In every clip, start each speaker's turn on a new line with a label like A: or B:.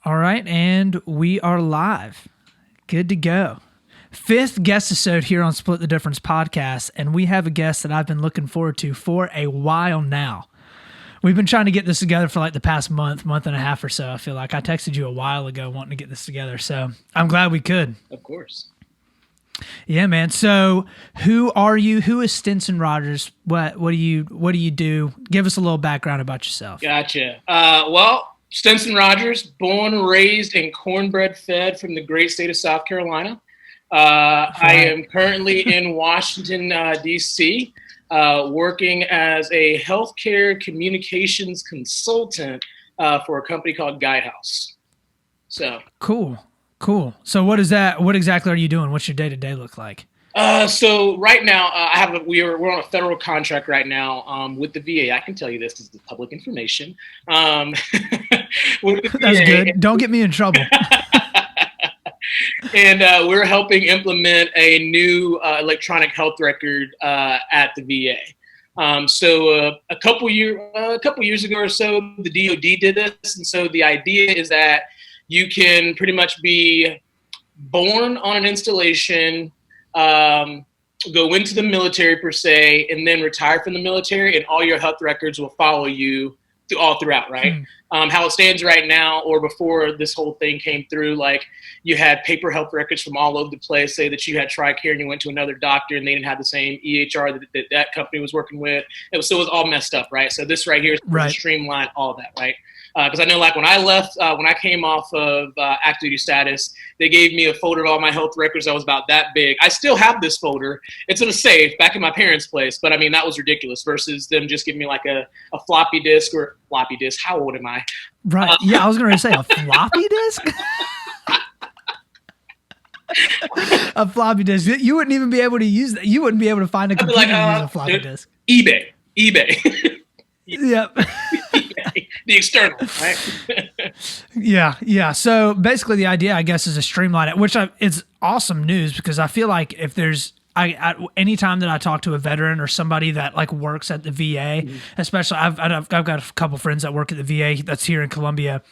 A: All right, and we are live. Good to go. Fifth Guestisode here on Split the Difference podcast, and we have a guest that I've been looking forward to for a while now. We've been trying to get this together for like the past month and a half or so. I feel like I texted you a while ago wanting to get this together, so I'm glad we could.
B: Of course.
A: Yeah, man. So, who are you? Who is Stinson Rogers? What do you do? Give us a little background about yourself.
B: Gotcha. Well, Stinson Rogers, born and raised and cornbread fed from the great state of South Carolina. I am currently in Washington, D.C., working as a healthcare communications consultant for a company called Guidehouse. So
A: Cool. So what is that? What exactly are you doing? What's your day-to-day look like?
B: So right now, we're on a federal contract right now with the VA. I can tell you this because it's public information. With the VA.
A: That's good. Don't get me in trouble.
B: And we're helping implement a new electronic health record at the VA. So a couple years ago or so, the DoD did this, and so the idea is that you can pretty much be born on an installation, go into the military per se, and then retire from the military, and all your health records will follow you all throughout, right? How it stands right now, or before this whole thing came through, like you had paper health records from all over the place, say that you had TRICARE and you went to another doctor and they didn't have the same EHR that company was working with. It was all messed up, right? So this right here is to streamline all of that, right? Because I know, like when I left, when I came off of active duty status, they gave me a folder of all my health records that was about that big. I still have this folder. It's in a safe back in my parents' place, but I mean, that was ridiculous versus them just giving me like a floppy disk or floppy disk. How old am I?
A: Right. Yeah, I was going to say a floppy disk. A floppy disk. You wouldn't even be able to use that. You wouldn't be able to find a computer to use a floppy disk.
B: eBay.
A: Yep.
B: The external, right?
A: Yeah. So basically, the idea, I guess, is to streamline it, which it's awesome news because I feel like if there's anytime that I talk to a veteran or somebody that like works at the VA, especially I've got a couple friends that work at the VA that's here in Columbia.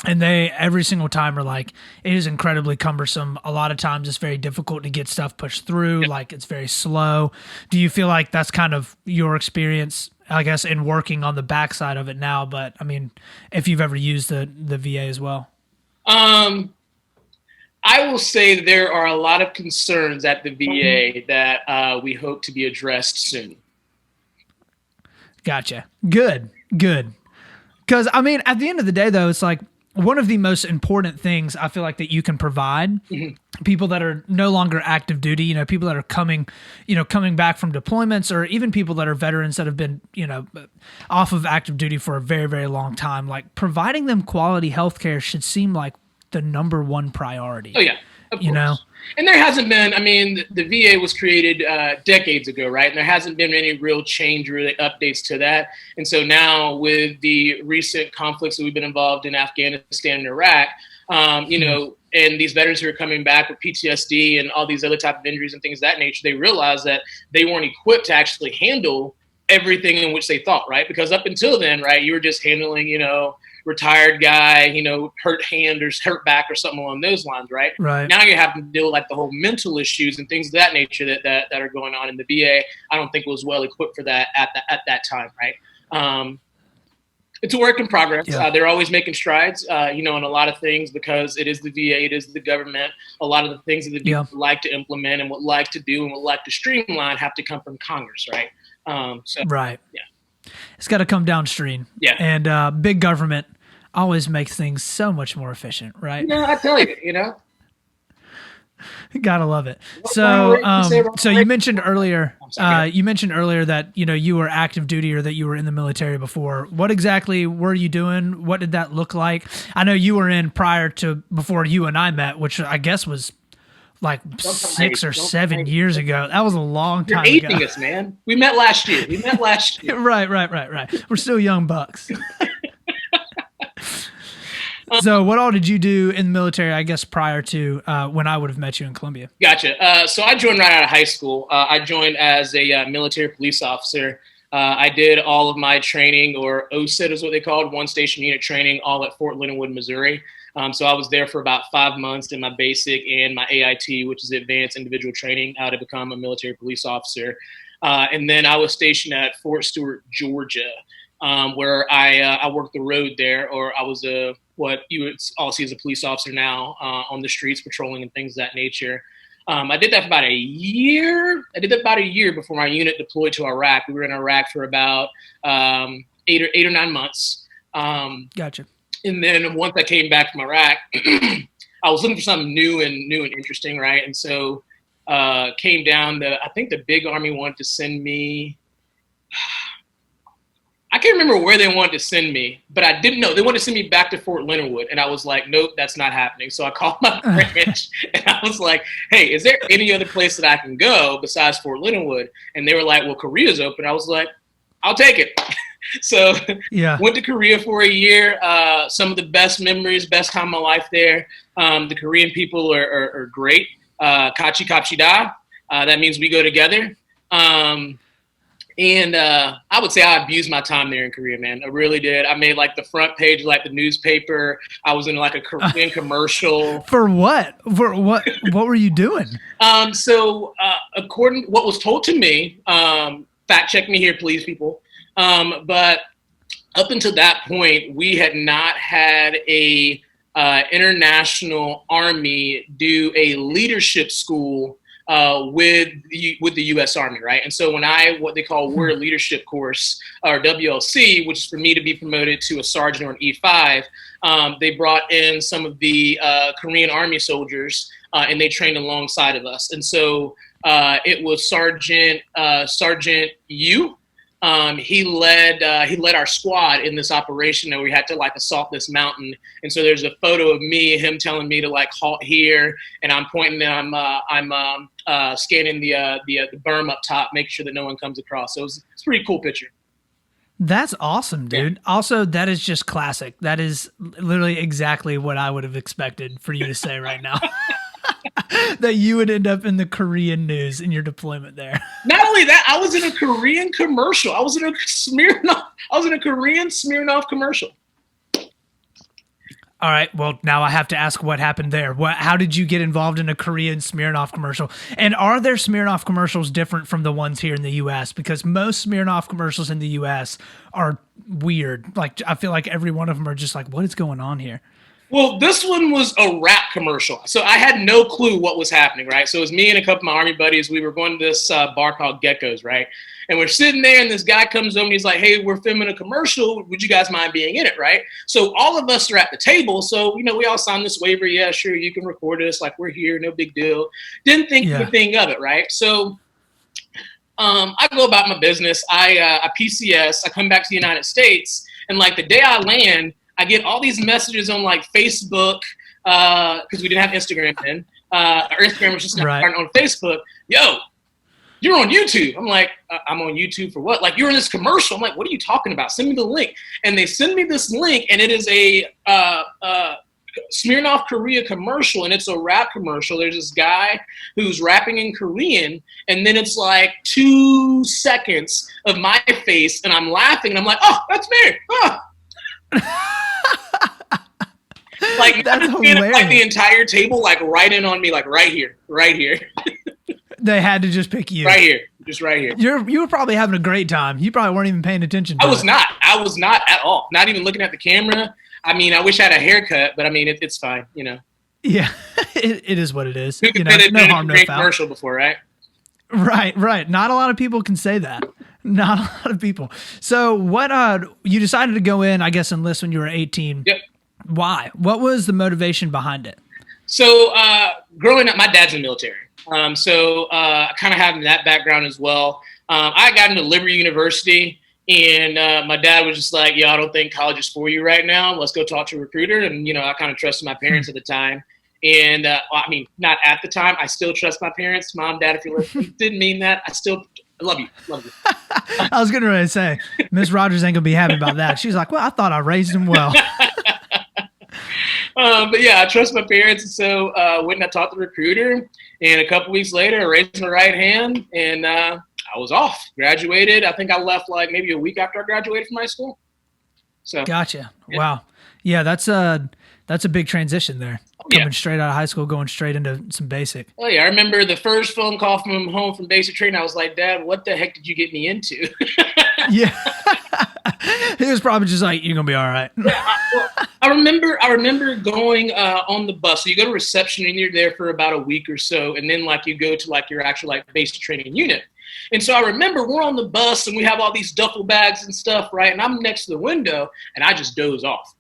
A: And they every single time are like, it is incredibly cumbersome. A lot of times it's very difficult to get stuff pushed through. Like it's very slow. Do you feel like that's kind of your experience, I guess, in working on the backside of it now? But I mean, if you've ever used the VA as well.
B: I will say that there are a lot of concerns at the VA that we hope to be addressed soon.
A: Gotcha. Good. Because I mean, at the end of the day, though, it's like, one of the most important things I feel like that you can provide people that are no longer active duty, people that are coming back from deployments, or even people that are veterans that have been, off of active duty for a very, very long time, like providing them quality healthcare should seem like the number one priority.
B: Oh yeah. Of course. And there hasn't been, I mean, the VA was created decades ago, right? And there hasn't been any real change or really updates to that. And so now with the recent conflicts that we've been involved in Afghanistan and Iraq, and these veterans who are coming back with PTSD and all these other type of injuries and things of that nature, they realize that they weren't equipped to actually handle everything in which they thought, right? Because up until then, right, you were just handling, retired guy, hurt hand or hurt back or something along those lines, right?
A: Right.
B: Now you have to deal with like the whole mental issues and things of that nature that are going on in the VA. I don't think was well equipped for that at that time, right? It's a work in progress.
A: Yeah.
B: They're always making strides, in a lot of things because it is the VA, it is the government. A lot of the things that the VA would like to implement and would like to do and would like to streamline have to come from Congress, right?
A: Right.
B: Yeah.
A: It's got to come downstream.
B: Yeah.
A: And big government always makes things so much more efficient, right?
B: Yeah, I tell you,
A: Gotta love it. So you mentioned earlier, that, you were active duty or that you were in the military before. What exactly were you doing? What did that look like? I know you were in before you and I met, which I guess was like 6 or 7 years ago. That was a long time ago.
B: You're aging us, man. We met last year.
A: Right. We're still young bucks. So what all did you do in the military, I guess, prior to when I would have met you in Columbia?
B: Gotcha. So I joined right out of high school. I joined as a military police officer. I did all of my training, or OSIT is what they called, one station unit training, all at Fort Leonard Wood, Missouri. So I was there for about 5 months, did my basic and my AIT, which is advanced individual training, how to become a military police officer. And then I was stationed at Fort Stewart, Georgia, where I worked the road there, or I was what you would all see as a police officer now, on the streets, patrolling and things of that nature. I did that for about a year. I did that about a year before my unit deployed to Iraq. We were in Iraq for about 8 or 9 months.
A: Gotcha.
B: And then once I came back from Iraq, I was looking for something new and interesting, right? And so came down I think the big Army wanted to send me. I can't remember where they wanted to send me, but I didn't know. They wanted to send me back to Fort Leonard Wood, and I was like, nope, that's not happening. So I called my branch, and I was like, hey, is there any other place that I can go besides Fort Leonard Wood? And they were like, well, Korea's open. I was like, I'll take it. So went to Korea for a year. Some of the best memories, best time of my life there. The Korean people are great. Kachi kapshida. That means we go together. And I would say I abused my time there in Korea, man. I really did. I made like the front page of like the newspaper. I was in like a Korean commercial.
A: For what? What were you doing?
B: So according to what was told to me, fact check me here, please, people. But up until that point, we had not had a international army do a leadership school with the U.S. Army, right? And so when what they call Warrior Leadership Course, or WLC, which is for me to be promoted to a sergeant or an E5, they brought in some of the Korean Army soldiers, and they trained alongside of us. And so it was Sergeant Yu. He led our squad in this operation, and we had to like assault this mountain. And so there's a photo of me, him telling me to like halt here, and I'm pointing, and I'm scanning the berm up top, making sure that no one comes across. So it's a pretty cool picture.
A: That's awesome, dude. Yeah. Also, that is just classic. That is literally exactly what I would have expected for you to say right now. That you would end up in the Korean news in your deployment there.
B: Not only that, I was in a Korean commercial. I was in a Korean Smirnoff commercial.
A: All right. Well, now I have to ask what happened there. How did you get involved in a Korean Smirnoff commercial? And are there Smirnoff commercials different from the ones here in the U.S.? Because most Smirnoff commercials in the U.S. are weird. Like, I feel like every one of them are just like, what is going on here?
B: Well, this one was a rap commercial. So I had no clue what was happening, right? So it was me and a couple of my Army buddies. We were going to this bar called Gecko's, right? And we're sitting there, and this guy comes over, and he's like, hey, we're filming a commercial. Would you guys mind being in it, right? So all of us are at the table. So, we all signed this waiver. Yeah, sure, you can record us. Like, we're here, no big deal. Didn't think anything of it, right? So I go about my business. I PCS. I come back to the United States, and like the day I land, I get all these messages on like Facebook, because we didn't have Instagram then. Our Instagram was just starting on Facebook. Yo, you're on YouTube. I'm like, I'm on YouTube for what? Like, you're in this commercial. I'm like, what are you talking about? Send me the link. And they send me this link, and it is a Smirnoff Korea commercial, and it's a rap commercial. There's this guy who's rapping in Korean, and then it's like 2 seconds of my face, and I'm laughing, and I'm like, oh, that's me. Oh. Like, that's hilarious. Like the entire table, like right in on me, like right here.
A: They had to just pick you.
B: Right here. Just right here.
A: You were probably having a great time. You probably weren't even paying attention to
B: I was not at all. Not even looking at the camera. I mean, I wish I had a haircut, but I mean, it's fine,
A: Yeah, it is what it is.
B: Who can fit no harm, no foul. Commercial before, right?
A: Right. Not a lot of people can say that. Not a lot of people. So what, you decided to go in, I guess, enlist when you were 18.
B: Yep.
A: Why? What was the motivation behind it?
B: So growing up, my dad's in the military. So I kind of have that background as well. I got into Liberty University, and my dad was just like, I don't think college is for you right now. Let's go talk to a recruiter. And, I kind of trusted my parents at the time. And I mean, not at the time. I still trust my parents. Mom, Dad, if you're listening, didn't mean that. I love you.
A: I was getting ready to say, Miss Rogers ain't going to be happy about that. She's like, well, I thought I raised him well.
B: But yeah, I trust my parents. And so went and I talked to the recruiter. And a couple weeks later, I raised my right hand. And I I was off, graduated. I think I left like maybe a week after I graduated from high school. So
A: gotcha. Yeah. Wow. Yeah, that's a big transition there. Coming straight out of high school, going straight into some basic.
B: Oh yeah, I remember the first phone call from home from basic training. I was like, Dad, what the heck did you get me into?
A: Yeah. He was probably just like, you're gonna be all right.
B: I remember going on the bus. So you go to reception and you're there for about a week or so, and then like you go to like your actual like basic training unit. And so I remember we're on the bus and we have all these duffel bags and stuff, right? And I'm next to the window and I just doze off.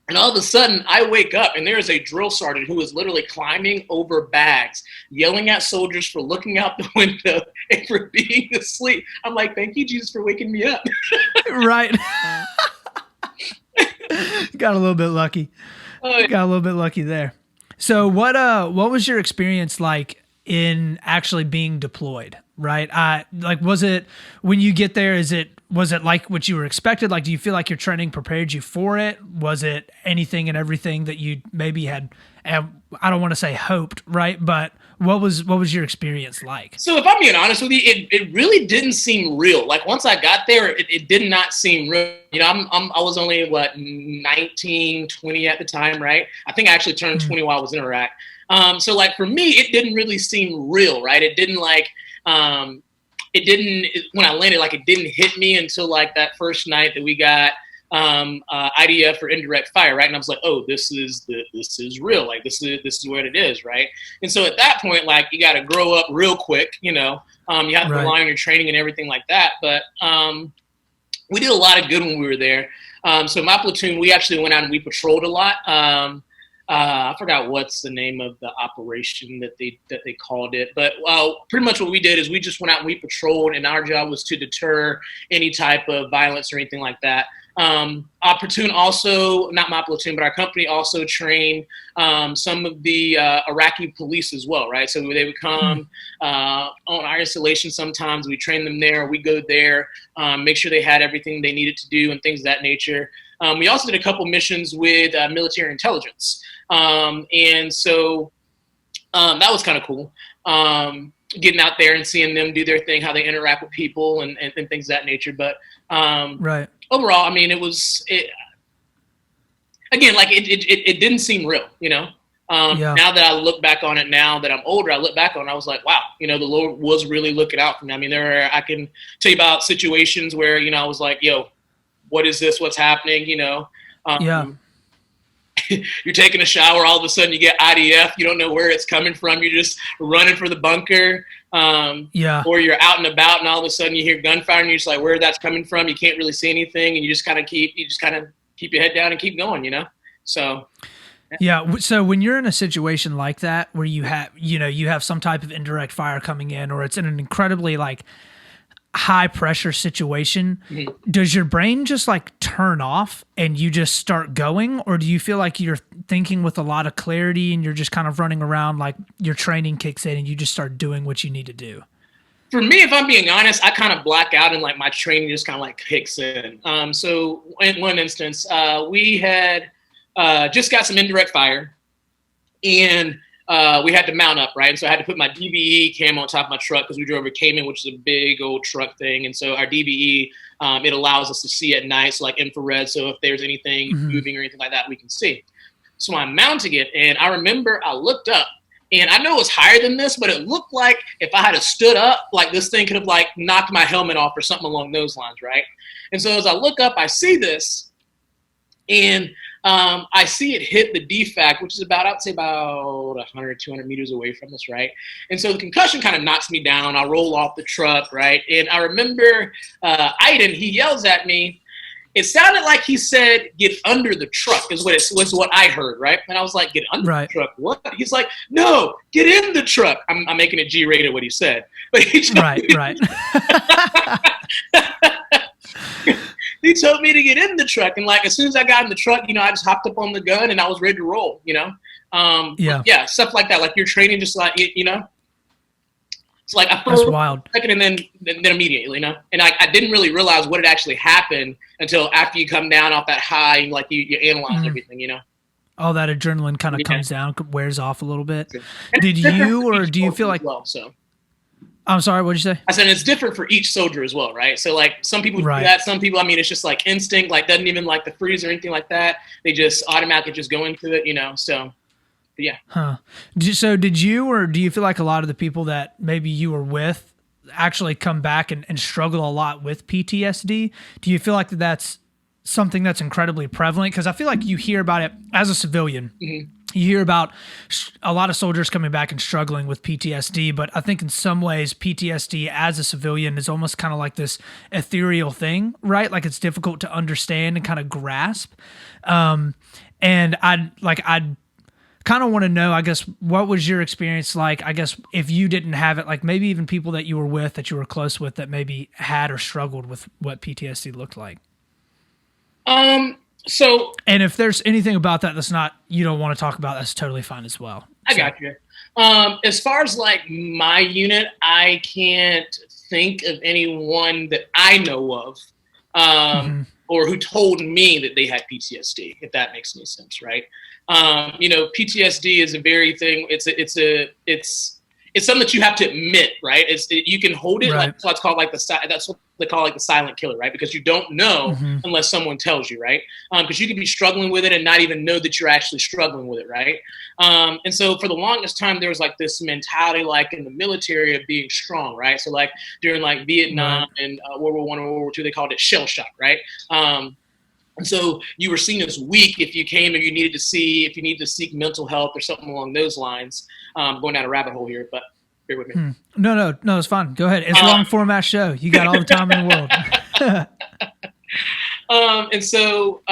B: And all of a sudden, I wake up, and there is a drill sergeant who is literally climbing over bags, yelling at soldiers for looking out the window and for being asleep. I'm like, thank you, Jesus, for waking me up.
A: Right. Got a little bit lucky. Got a little bit lucky there. So what was your experience like in actually being deployed, right? Like, was it, when you get there, was it like what you were expected? Like, do you feel like your training prepared you for it? Was it anything and everything that you maybe had, I don't want to say hoped, right? But what was your experience like?
B: So if I'm being honest with you, it really didn't seem real. Like once I got there, it did not seem real. You know, I was only 19, 20 at the time, right? I think I actually turned 20 while I was in Iraq. So like for me, it didn't really seem real, right? It didn't like, when I landed, like it didn't hit me until like that first night that we got IDF for indirect fire, right? And I was like, oh, this is real. Like this is what it is, right? And so at that point, like you got to grow up real quick, you know. You have to rely on your training and everything like that. But we did a lot of good when we were there. So my platoon, we actually went out and we patrolled a lot. I forgot what's the name of the operation that they called it, but pretty much what we did is we just went out and we patrolled, and our job was to deter any type of violence or anything like that. Our platoon also, not my platoon, but our company also trained some of the Iraqi police as well, right? So they would come on our installation sometimes. We train them there. We go there, make sure they had everything they needed to do and things of that nature. We also did a couple missions with military intelligence. And so that was kind of cool. Getting out there and seeing them do their thing, how they interact with people and things of that nature. But overall, I mean, again, like it didn't seem real, you know? Now that I look back on it, now that I'm older, I look back on it, I was like, wow, you know, the Lord was really looking out for me. I mean, I can tell you about situations where, you know, I was like, yo, what is this? What's happening? You know? You're taking a shower, all of a sudden you get IDF, you don't know where it's coming from, you're just running for the bunker, or you're out and about and all of a sudden you hear gunfire and you're just like, where that's coming from, you can't really see anything, and you just kind of keep your head down and keep going, you know? So
A: so when you're in a situation like that where you have some type of indirect fire coming in, or it's in an incredibly like high pressure situation, does your brain just like turn off and you just start going, or do you feel like you're thinking with a lot of clarity and you're just kind of running around, like your training kicks in and you just start doing what you need to do?
B: For me, if I'm being honest, I kind of black out and like my training just kind of like kicks in. So in one instance, we had just got some indirect fire, and we had to mount up, right? And so I had to put my DBE cam on top of my truck because we drove a Cayman, which is a big old truck thing. And so our DBE, it allows us to see at night, so like infrared. So if there's anything moving or anything like that, we can see. So I'm mounting it, and I remember I looked up, and I know it was higher than this, but it looked like if I had stood up, like this thing could have like knocked my helmet off or something along those lines, right? And so as I look up, I see this, and I see it hit the DFAC, which is about, I'd say about 100, 200 meters away from us, right? And so the concussion kind of knocks me down. I roll off the truck, right? And I remember Aiden, he yells at me. It sounded like he said, get under the truck was what I heard, right? And I was like, get under the truck? What? He's like, no, get in the truck. I'm making it G-rated what he said. But he right. He told me to get in the truck, and like as soon as I got in the truck, you know, I just hopped up on the gun and I was ready to roll, you know. Stuff like that. Like your training, just like you know. It's like I felt wild second, and then immediately, you know. And I didn't really realize what had actually happened until after you come down off that high and like you analyze everything, you know.
A: All that adrenaline kind of comes down, wears off a little bit. Did you, or do you feel like? I'm sorry, what'd you say?
B: I said it's different for each soldier as well, right? So like some people do
A: Right.
B: that, some people, I mean, it's just like instinct, like doesn't even like the freeze or anything like that. They just automatically just go into it, you know. So yeah.
A: Huh. So did you, or do you feel like a lot of the people that maybe you were with actually come back and struggle a lot with PTSD? Do you feel like that's something that's incredibly prevalent? Because I feel like you hear about it as a civilian.
B: Mm-hmm.
A: You hear about a lot of soldiers coming back and struggling with PTSD, but I think in some ways PTSD as a civilian is almost kind of like this ethereal thing, right? Like it's difficult to understand and kind of grasp. And I'd kind of want to know, I guess, what was your experience like? I guess if you didn't have it, like maybe even people that you were with, that you were close with, that maybe had or struggled with what PTSD looked like.
B: So,
A: and if there's anything about that that's not, you don't want to talk about, that's totally fine as well.
B: I got you. As far as like my unit, I can't think of anyone that I know of, or who told me that they had PTSD, if that makes any sense. Right. You know, PTSD is a very thing. It's something that you have to admit, right? You can hold it, right. Like, so it's called like that's what they call like the silent killer, right? Because you don't know unless someone tells you, right? Because you could be struggling with it and not even know that you're actually struggling with it, right? And so for the longest time, there was like this mentality, like in the military, of being strong, right? So like during like Vietnam and World War I and World War II, they called it shell shock, right? And so you were seen as weak if you came and you needed to seek mental health or something along those lines. Going down a rabbit hole here, but bear with me.
A: No, it's fine. Go ahead. It's a long format show. You got all the time in the world.
B: And so,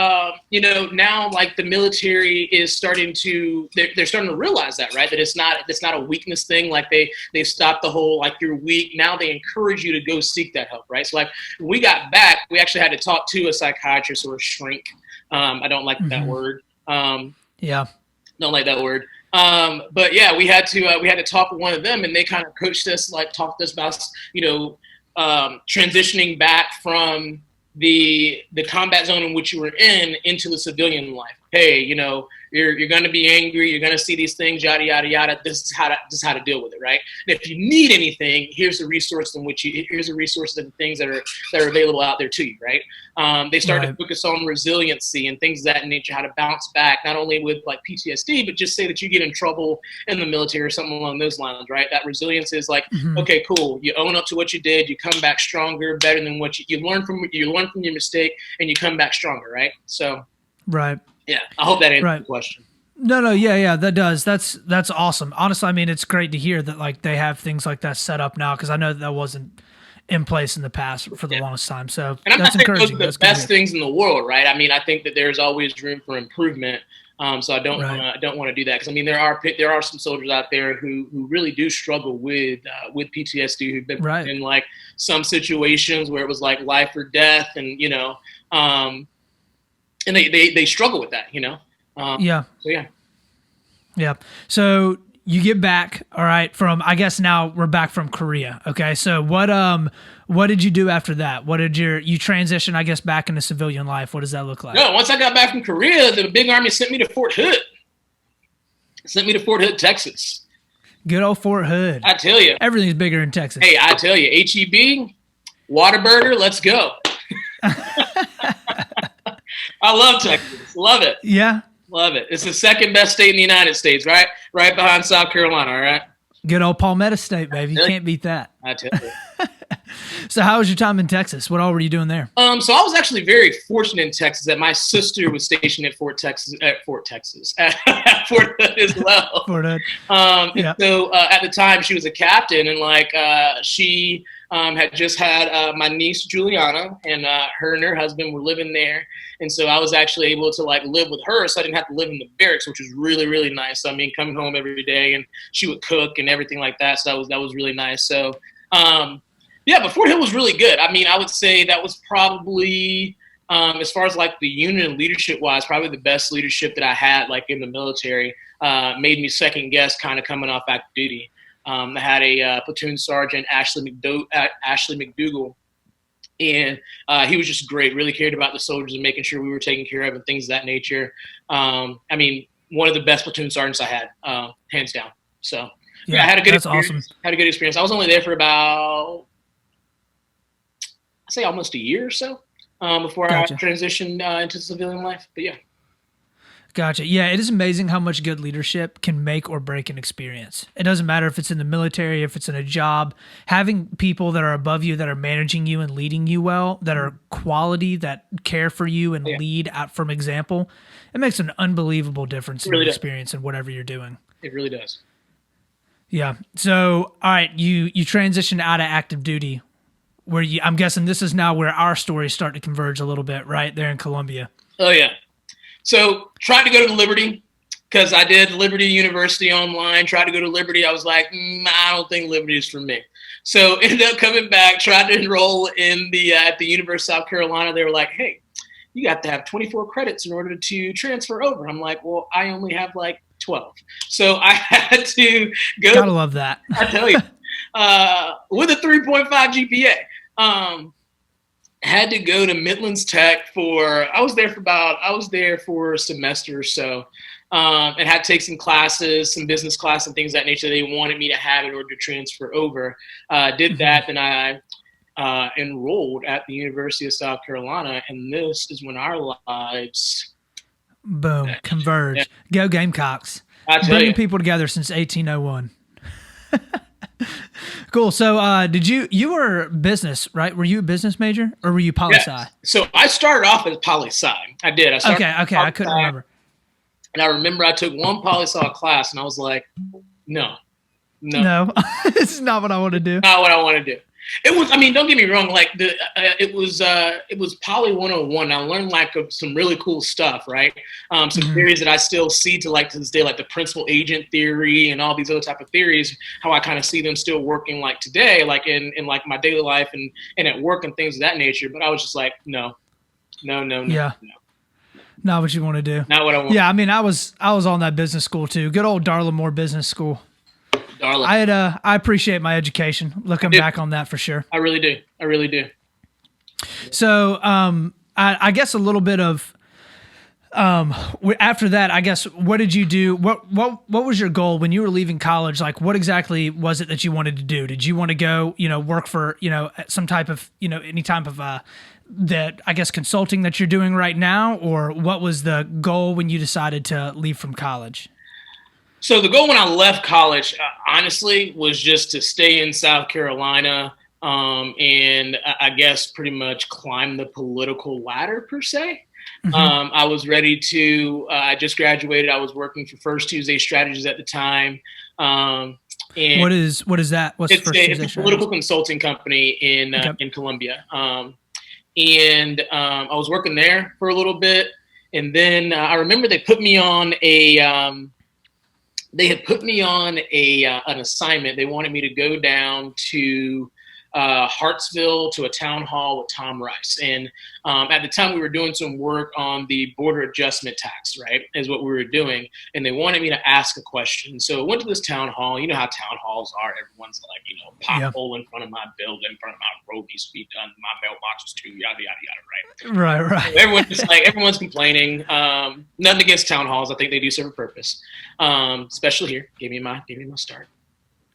B: you know, now like the military is starting to, they're starting to realize that, right? That it's not a weakness thing. Like they've stopped the whole, like you're weak. Now they encourage you to go seek that help, right? So like when we got back, we actually had to talk to a psychiatrist or a shrink. I don't like that word.
A: Yeah.
B: Don't like that word. But yeah, we had to talk with one of them, and they kind of coached us, like talked to us about, you know, transitioning back from the combat zone in which you were in into the civilian life. Hey, you know, you're going to be angry. You're going to see these things, yada, yada, yada. This is how to deal with it. Right. And if you need anything, here's the resources and the things that are available out there to you. Right. They started to focus on resiliency and things of that nature, how to bounce back, not only with like PTSD, but just say that you get in trouble in the military or something along those lines. Right. That resilience is like, okay, cool. You own up to what you did. You come back stronger, better than what you learn from your mistake, and you come back stronger. Right. So.
A: Right.
B: Yeah, I hope that answers the question.
A: No, yeah, that does. That's awesome. Honestly, I mean, it's great to hear that like they have things like that set up now, because I know that wasn't in place in the past for the longest time. So
B: and
A: that's encouraging.
B: Those are the best things in the world, right? I mean, I think that there's always room for improvement. So I don't want to do that, because I mean there are some soldiers out there who really do struggle with PTSD, who've been in like some situations where it was like life or death, and you know. And they struggle with that, you know? So, yeah. So you get back, all right, I guess now we're back from Korea. Okay. So what did you do after that? What did you transition, I guess, back into civilian life? What does that look like? No, once I got back from Korea, the big army sent me to Fort Hood. Texas.
A: Good old Fort Hood.
B: I tell you.
A: Everything's bigger in Texas.
B: Hey, I tell you, HEB, Whataburger, let's go. I love Texas. Love it.
A: Yeah.
B: Love it. It's the second best state in the United States, right? Right behind South Carolina, all right?
A: Good old Palmetto State, baby. You can't beat that.
B: I tell you.
A: So how was your time in Texas? What all were you doing there?
B: So I was actually very fortunate in Texas that my sister was stationed at Fort Hood as well.
A: Fort Hood.
B: So at the time she was a captain, and like she had just had my niece Juliana, and her and her husband were living there. And so I was actually able to like live with her, so I didn't have to live in the barracks, which was really, really nice. I mean, coming home every day, and she would cook and everything like that. So that was really nice. So, but Fort Hill was really good. I mean, I would say that was probably, as far as like the unit and leadership wise, probably the best leadership that I had like in the military. Made me second guess kind of coming off active duty. I had a platoon sergeant, Ashley McDougal. And he was just great, really cared about the soldiers and making sure we were taken care of and things of that nature. I mean, one of the best platoon sergeants I had, hands down. So
A: Yeah,
B: I had a good
A: that's
B: experience.
A: awesome.
B: Had a good experience. I was only there for about, I say almost a year or so before I
A: Gotcha.
B: transitioned into civilian life. But yeah.
A: Gotcha. Yeah, it is amazing how much good leadership can make or break an experience. It doesn't matter if it's in the military, if it's in a job, having people that are above you that are managing you and leading you well, that are quality, that care for you and
B: Yeah,
A: lead out from example, it makes an unbelievable difference
B: it
A: in
B: really
A: your
B: does.
A: experience and whatever you're doing.
B: It really does.
A: Yeah. So, all right, you transitioned out of active duty where I'm guessing this is now where our stories start to converge a little bit, right there in Columbia.
B: Oh yeah. So tried to go to Liberty because I did Liberty University online. Tried to go to Liberty. I was like, I don't think Liberty is for me. So ended up coming back. Tried to enroll in the at the University of South Carolina. They were like, hey, you got to have 24 credits in order to transfer over. I'm like, well, I only have like 12. So I had to go.
A: Gotta love that.
B: I tell you, with a 3.5 GPA. Had to go to Midlands Tech for, I was there for a semester or so, and had to take some classes, some business class and things of that nature they wanted me to have in order to transfer over. Did that, and I enrolled at the University of South Carolina, and this is when our lives
A: Boom, converge.
B: Yeah.
A: Go Gamecocks.
B: I tell
A: Bringing
B: you.
A: people together since 1801. Cool. So, you were business, right? Were you a business major or were you poli-sci?
B: Yeah. So I started off as poli-sci. I did. I started
A: Okay. I couldn't remember.
B: And I remember I took one poli-sci class, and I was like, no,
A: No, this is not what I want to do.
B: not what I want to do. It was, I mean, don't get me wrong. Like it was Poly 101. I learned like some really cool stuff, right? Some theories that I still see to this day, like the principal agent theory and all these other type of theories, how I kind of see them still working like today, like in like my daily life and at work and things of that nature. But I was just like, no.
A: Yeah. No. Not what you want to do.
B: Not what I want.
A: Yeah. I mean, I was on that business school too. Good old Darla Moore Business School.
B: Darling.
A: I appreciate my education. Looking back on that for sure.
B: I really do.
A: So, I guess a little bit of, after that, I guess, what did you do? What was your goal when you were leaving college? Like, what exactly was it that you wanted to do? Did you want to go, work for, some type of, any type of, that I guess consulting that you're doing right now, or what was the goal when you decided to leave from college?
B: So the goal when I left college, honestly, was just to stay in South Carolina and I guess pretty much climb the political ladder per se. I was ready to, I just graduated. I was working for First Tuesday Strategies at the time. And
A: what is that? What's
B: it's a political consulting company in Columbia. And I was working there for a little bit. And then I remember they put me on an assignment. They wanted me to go down to Hartsville to a town hall with Tom Rice. And at the time we were doing some work on the border adjustment tax, right, is what we were doing. And they wanted me to ask a question. So I went to this town hall. You know how town halls are. Everyone's like, pothole in front of my building, in front of my road needs to be done. My mailbox is too, yada, yada, yada, right?
A: Right.
B: So everyone's complaining. Nothing against town halls. I think they do serve a purpose. Especially here. Gave me my start.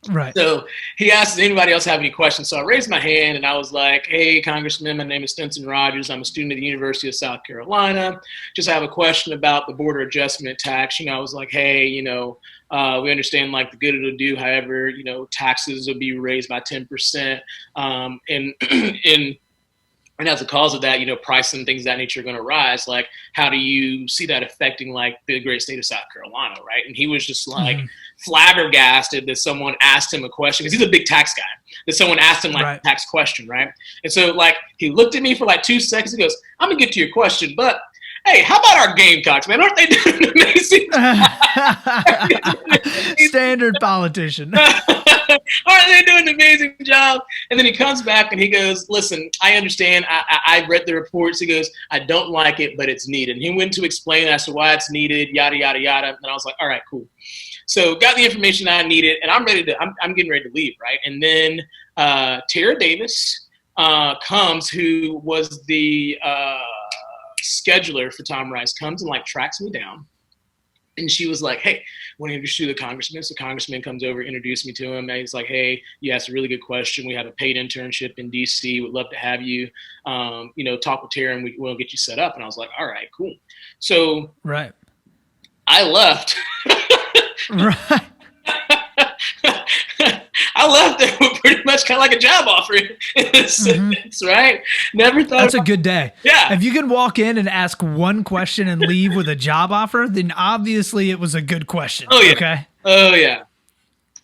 A: Right.
B: So he asked, does anybody else have any questions? So I raised my hand and I was like, hey, Congressman, my name is Stinson Rogers. I'm a student at the University of South Carolina. Just have a question about the border adjustment tax. I was like, hey, we understand like the good it'll do. However, taxes will be raised by 10%. And as a cause of that, price and things of that nature are going to rise. Like, how do you see that affecting like the great state of South Carolina, right? And he was just like flabbergasted that someone asked him a question, because he's a big tax guy, that someone asked him like a tax question, right? And so like he looked at me for like 2 seconds. He goes, I'm gonna get to your question, but hey, how about our Gamecocks, man? Aren't they doing an amazing job?
A: Standard politician.
B: Aren't they doing an amazing job? And then he comes back and he goes, listen, I understand. I read the reports. He goes, I don't like it, but it's needed. And he went to explain as to why it's needed, yada, yada, yada. And I was like, all right, cool. So got the information I needed, and I'm getting ready to leave, right? And then Tara Davis comes, who was the scheduler for Tom Rice, comes and like tracks me down And she was like, hey, want to introduce you to the congressman? So the congressman comes over, introduced me to him. And he's like, hey, you asked a really good question. We have a paid internship in D.C. We'd love to have you, talk with Tara, and we'll get you set up. And I was like, all right, cool. So
A: right.
B: I left.
A: Right.
B: I left it with pretty much kind of like a job offer in a sense, right? Never thought
A: that's a good day.
B: Yeah.
A: If you can walk in and ask one question and leave with a job offer, then obviously it was a good question.
B: Oh yeah.
A: Okay.
B: Oh yeah.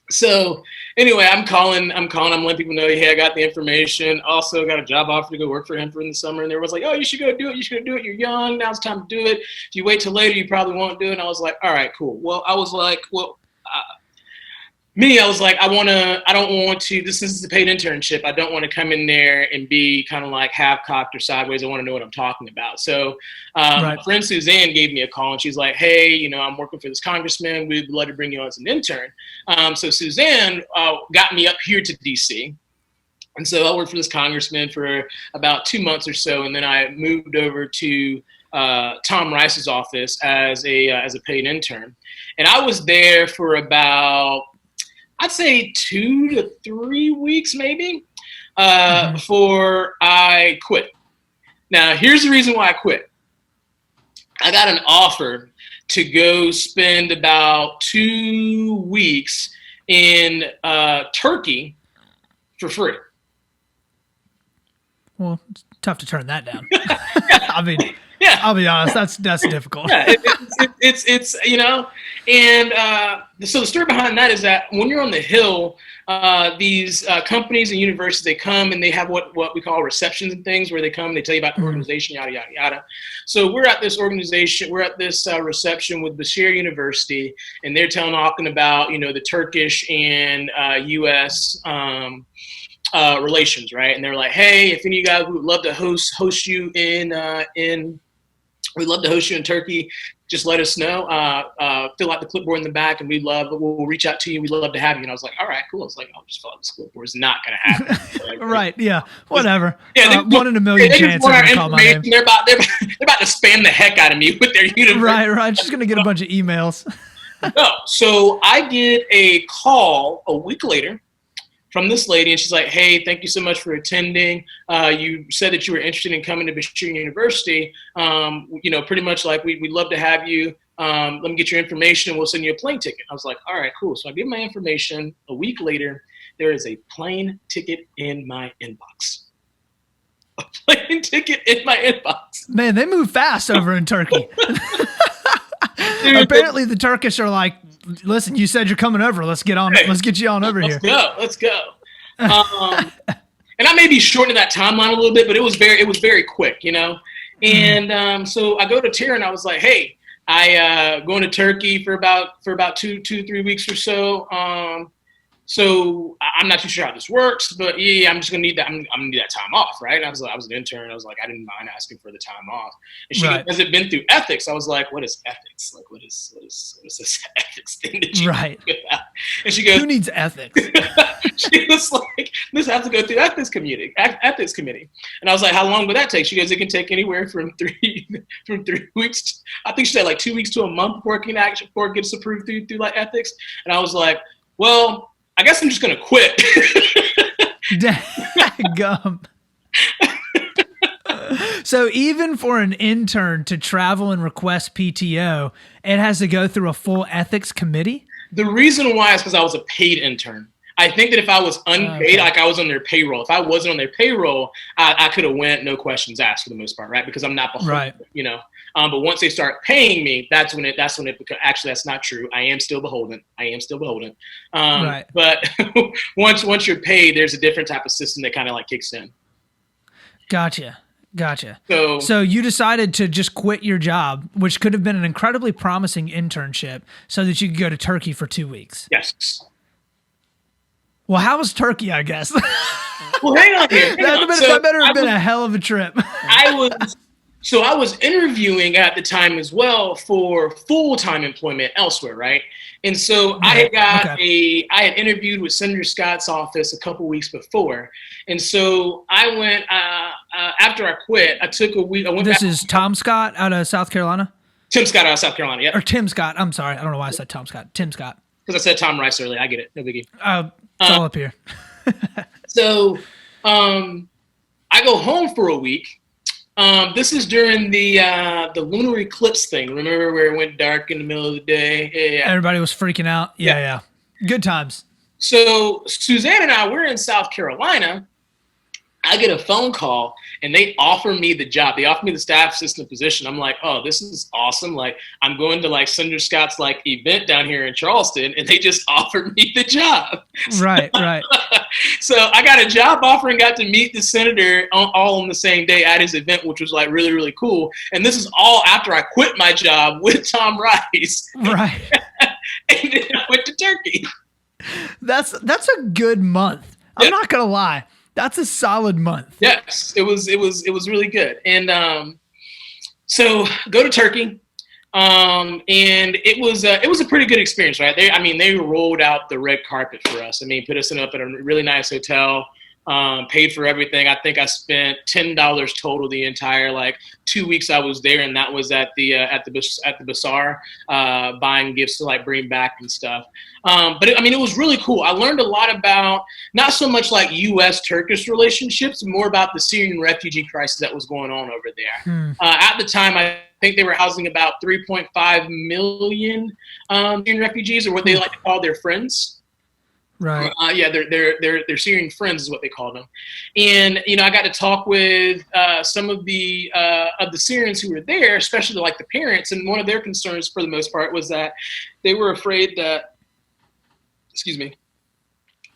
B: So anyway, I'm letting people know, hey, I got the information. Also got a job offer to go work for him for in the summer. And everyone's like, oh, you should go do it. You should go do it. You're young. Now's the time to do it. If you wait till later, you probably won't do it. And I was like, all right, cool. Well, I was like, I don't want to, this is a paid internship. I don't want to come in there and be kind of like half-cocked or sideways. I want to know what I'm talking about. So my friend Suzanne gave me a call, and she's like, hey, I'm working for this congressman. We'd love to bring you on as an intern. So Suzanne got me up here to D.C., and so I worked for this congressman for about 2 months or so, and then I moved over to Tom Rice's office as a paid intern. And I was there for about, I'd say 2 to 3 weeks maybe before I quit. Now, here's the reason why I quit. I got an offer to go spend about 2 weeks in Turkey for free.
A: Well, it's tough to turn that down. I mean, yeah, I'll be honest, that's difficult.
B: Yeah, it's and so the story behind that is that when you're on the Hill, these companies and universities, they come and they have what we call receptions and things, where they come and they tell you about the organization, yada, yada, yada. So we're at this reception with Bashir University, and they're talking about, the Turkish and U.S. Relations, right? And they're like, hey, if any of you guys would love to host you we'd love to host you in Turkey. Just let us know. Fill out the clipboard in the back, and we'll reach out to you. We'd love to have you. And I was like, all right, cool. I was like, I'll just fill out this clipboard. It's not going to happen. Like,
A: right? Yeah. Whatever.
B: Yeah.
A: 1 in a million chance they're going to call my name.
B: They're about to spam the heck out of me with their university.
A: Right. Just going to get a bunch of emails.
B: No. So I get a call a week later from this lady, and she's like, hey, thank you so much for attending. You said that you were interested in coming to Bashir University. Pretty much like, we'd love to have you. Let me get your information, and we'll send you a plane ticket. I was like, all right, cool. So I give my information. A week later, there is a plane ticket in my inbox. A plane ticket in my inbox.
A: Man, they move fast over in Turkey. Apparently the Turkish are like, listen, you said you're coming over. Let's get on. Hey, let's get you on over here.
B: Let's go. And I may be shortening that timeline a little bit, but it was very quick, And so I go to Tara, and I was like, hey, I going to Turkey for about 2-3 weeks or so. So I'm not too sure how this works, but yeah, I'm just gonna need that. I'm gonna need that time off, right? And I was an intern. I was like, I didn't mind asking for the time off. And she goes, has it been through ethics? I was like, what is ethics? Like, what is this ethics thing that you
A: right?
B: And she goes,
A: who needs ethics?
B: She was like, this has to go through ethics committee. And I was like, how long would that take? She goes, it can take anywhere from 3 weeks. I think she said like 2 weeks to a month before it gets approved through like ethics. And I was like, well, I guess I'm just going to quit.
A: Gum. So even for an intern to travel and request PTO, it has to go through a full ethics committee?
B: The reason why is because I was a paid intern. I think that if I was unpaid, like I was on their payroll, if I wasn't on their payroll, I could have went no questions asked for the most part, right? Because I'm not beholden,
A: right.
B: But once they start paying me, that's when it becomes, actually, that's not true. I am still beholden. Right. But once you're paid, there's a different type of system that kind of like kicks in.
A: Gotcha.
B: So
A: you decided to just quit your job, which could have been an incredibly promising internship, so that you could go to Turkey for 2 weeks.
B: Yes.
A: Well, how was Turkey, I guess?
B: Well, hang on here.
A: That better have been a hell of a trip.
B: I was interviewing at the time as well for full-time employment elsewhere, right? And so I had interviewed with Senator Scott's office a couple weeks before. And so I went, after I quit, I took a week.
A: This is Tom Scott out of South Carolina?
B: Tim Scott out of South Carolina. Yeah.
A: Or Tim Scott. I'm sorry. I don't know why I said Tom Scott. Tim Scott.
B: Because I said Tom Rice earlier. I get it. No biggie.
A: It's all up here.
B: So I go home for a week. This is during the lunar eclipse thing. Remember where it went dark in the middle of the day? Yeah.
A: Everybody was freaking out. Yeah. Good times.
B: So Suzanne and I, we're in South Carolina. I get a phone call and they offer me the job. They offer me the staff assistant position. I'm like, oh, this is awesome. Like, I'm going to like Senator Scott's like event down here in Charleston, and they just offered me the job.
A: Right.
B: So I got a job offer and got to meet the senator all on the same day at his event, which was like really, really cool. And this is all after I quit my job with Tom Rice.
A: Right.
B: And then I went to Turkey.
A: That's a good month. I'm not gonna lie. That's a solid month.
B: Yes, it was really good. And so go to Turkey, and it was a pretty good experience, right? They rolled out the red carpet for us. I mean, put us up at a really nice hotel, paid for everything. I think I spent $10 total the entire like 2 weeks I was there, and that was at the bazaar, buying gifts to like bring back and stuff. But it was really cool. I learned a lot about not so much like U.S.-Turkish relationships, more about the Syrian refugee crisis that was going on over there. At the time, I think they were housing about 3.5 million Syrian refugees, or what they like to call their friends.
A: Right.
B: They're Syrian friends is what they call them. And I got to talk with some of the Syrians who were there, especially like the parents. And one of their concerns, for the most part, was that they were afraid that,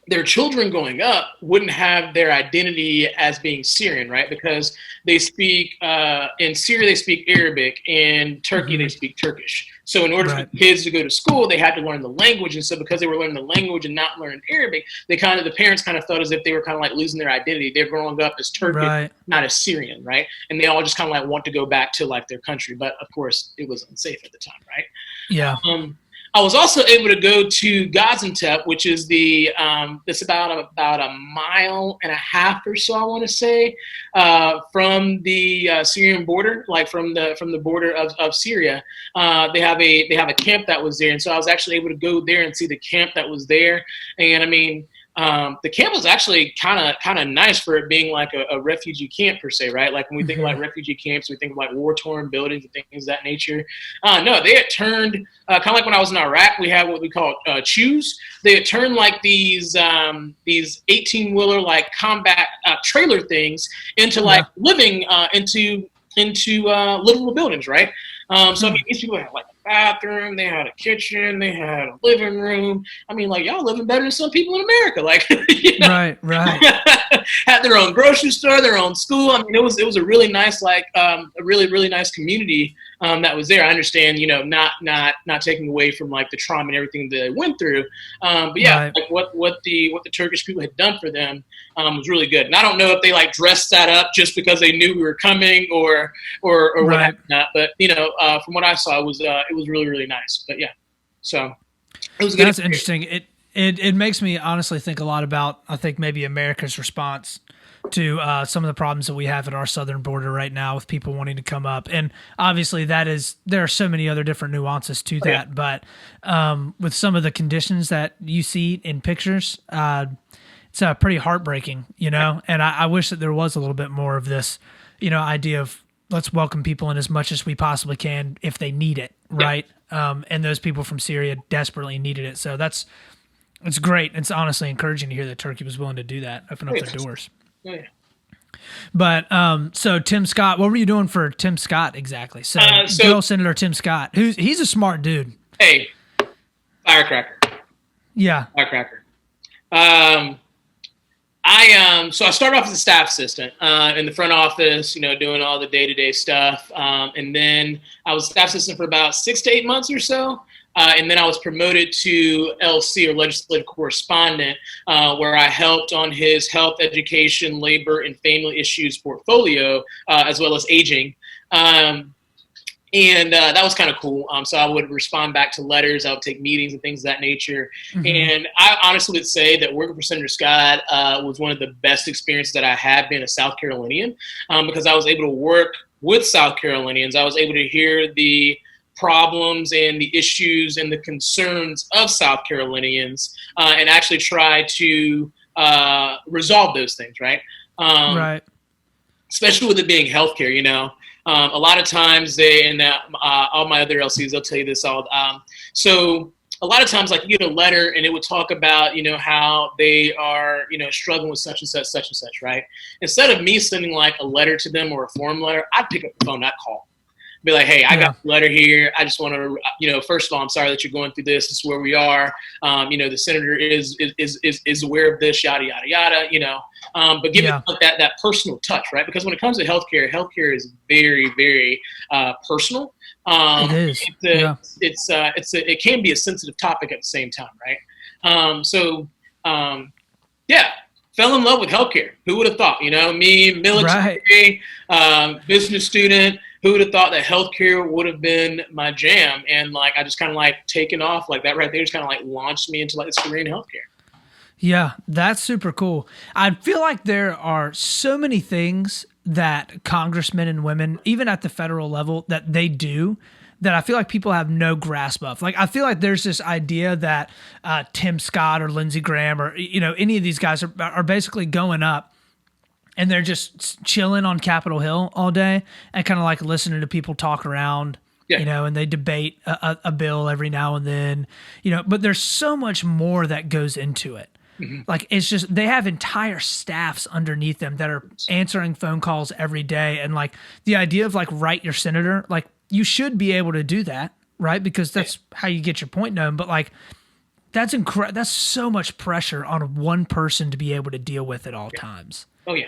B: their children going up wouldn't have their identity as being Syrian, right? Because they speak in Syria, they speak Arabic. In Turkey, they speak Turkish. So in order for kids to go to school, they had to learn the language. And so because they were learning the language and not learning Arabic, the parents kind of felt as if they were kind of like losing their identity. They're growing up as Turkish, not as Syrian, right? And they all just kind of like want to go back to like their country. But of course, it was unsafe at the time, right? Yeah. I was also able to go to Gaziantep, which is that's about a mile and a half or so, I want to say, from the Syrian border, like from the border of Syria. They have a camp that was there, and so I was actually able to go there and see the camp that was there. And the camp was actually kind of nice for it being like a refugee camp per se, right? Like when we think of like refugee camps, we think of like war-torn buildings and things of that nature. No, they had turned kind of like when I was in Iraq, we had what we call chews. They had turned like these 18-wheeler like combat trailer things into like living into livable buildings, right? So these people had like a bathroom, they had a kitchen, they had a living room. Like y'all living better than some people in America. Like, right. Had their own grocery store, their own school. It was a really nice, like a really, really nice community that was there. I understand, not taking away from like the trauma and everything that they went through. But yeah, like what the Turkish people had done for them was really good. And I don't know if they like dressed that up just because they knew we were coming or what not. But from what I saw, it was really, really nice. But yeah, so it was good.
A: That's interesting. It makes me honestly think a lot about, I think, maybe America's response to some of the problems that we have at our southern border right now with people wanting to come up. And obviously there are so many other different nuances to that. But with some of the conditions that you see in pictures, it's pretty heartbreaking, and I wish that there was a little bit more of this, idea of let's welcome people in as much as we possibly can if they need it. Right. And those people from Syria desperately needed it. So it's great. It's honestly encouraging to hear that Turkey was willing to do that, open up their doors. Oh, yeah. But so Tim Scott, what were you doing for Tim Scott exactly? So Girl Senator Tim Scott, he's a smart dude.
B: Hey, firecracker.
A: Yeah,
B: firecracker. So I started off as a staff assistant in the front office, doing all the day-to-day stuff, and then I was a staff assistant for about 6 to 8 months or so. And then I was promoted to LC, or legislative correspondent, where I helped on his health, education, labor, and family issues portfolio, as well as aging. And that was kind of cool. So I would respond back to letters. I would take meetings and things of that nature. And I honestly would say that working for Senator Scott was one of the best experiences that I had being a South Carolinian, because I was able to work with South Carolinians. I was able to hear the problems and the issues and the concerns of South Carolinians, and actually try to resolve those things, right?
A: Right.
B: Especially with it being healthcare, a lot of times all my other LCs, they'll tell you this all. So a lot of times, like, you get a letter and it would talk about, how they are, struggling with such and such, right? Instead of me sending like a letter to them or a form letter, I'd pick up the phone, I'd call. Be like, hey, I got a letter here. I just want to, first of all, I'm sorry that you're going through this. This is where we are. The senator is aware of this, yada, yada, yada, but give it like that personal touch, right? Because when it comes to healthcare is very, very personal.
A: It is.
B: It can be a sensitive topic at the same time, right? Fell in love with healthcare. Who would have thought? Me, military, business student. Who would have thought that healthcare would have been my jam? And like, I just kind of like taken off like that right there, just kind of like launched me into like this career in healthcare.
A: Yeah, that's super cool. I feel like there are so many things that congressmen and women, even at the federal level, that they do that I feel like people have no grasp of. Like, I feel like there's this idea that Tim Scott or Lindsey Graham or, any of these guys are basically going up and they're just chilling on Capitol Hill all day and kind of like listening to people talk around, and they debate a bill every now and then, but there's so much more that goes into it. Mm-hmm. Like, it's just, they have entire staffs underneath them that are answering phone calls every day. And like the idea of like, write your senator, like you should be able to do that, right? Because that's how you get your point known. But like, that's incredible. That's so much pressure on one person to be able to deal with at all times.
B: Oh yeah.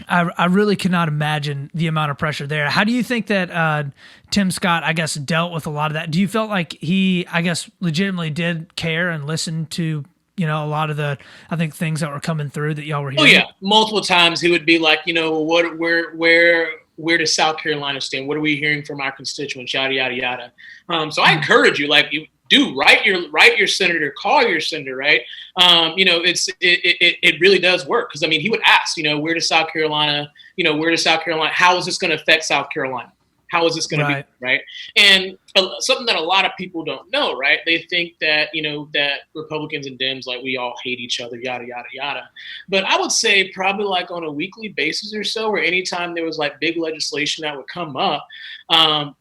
A: I really cannot imagine the amount of pressure there. How do you think that Tim Scott, I guess, dealt with a lot of that? Do you felt like he, I guess, legitimately did care and listen to, a lot of the, I think, things that were coming through that y'all were hearing?
B: Oh yeah, multiple times he would be like, where does South Carolina stand? What are we hearing from our constituents? Yada yada yada. So I encourage you, like, you do write your senator, call your senator, right? It really does work, because I mean, he would ask, where does South Carolina, how is this going to affect South Carolina? How is this going to be, right? And something that a lot of people don't know, right? They think that, that Republicans and Dems, like, we all hate each other, yada, yada, yada. But I would say probably like on a weekly basis or so, or anytime there was like big legislation that would come up,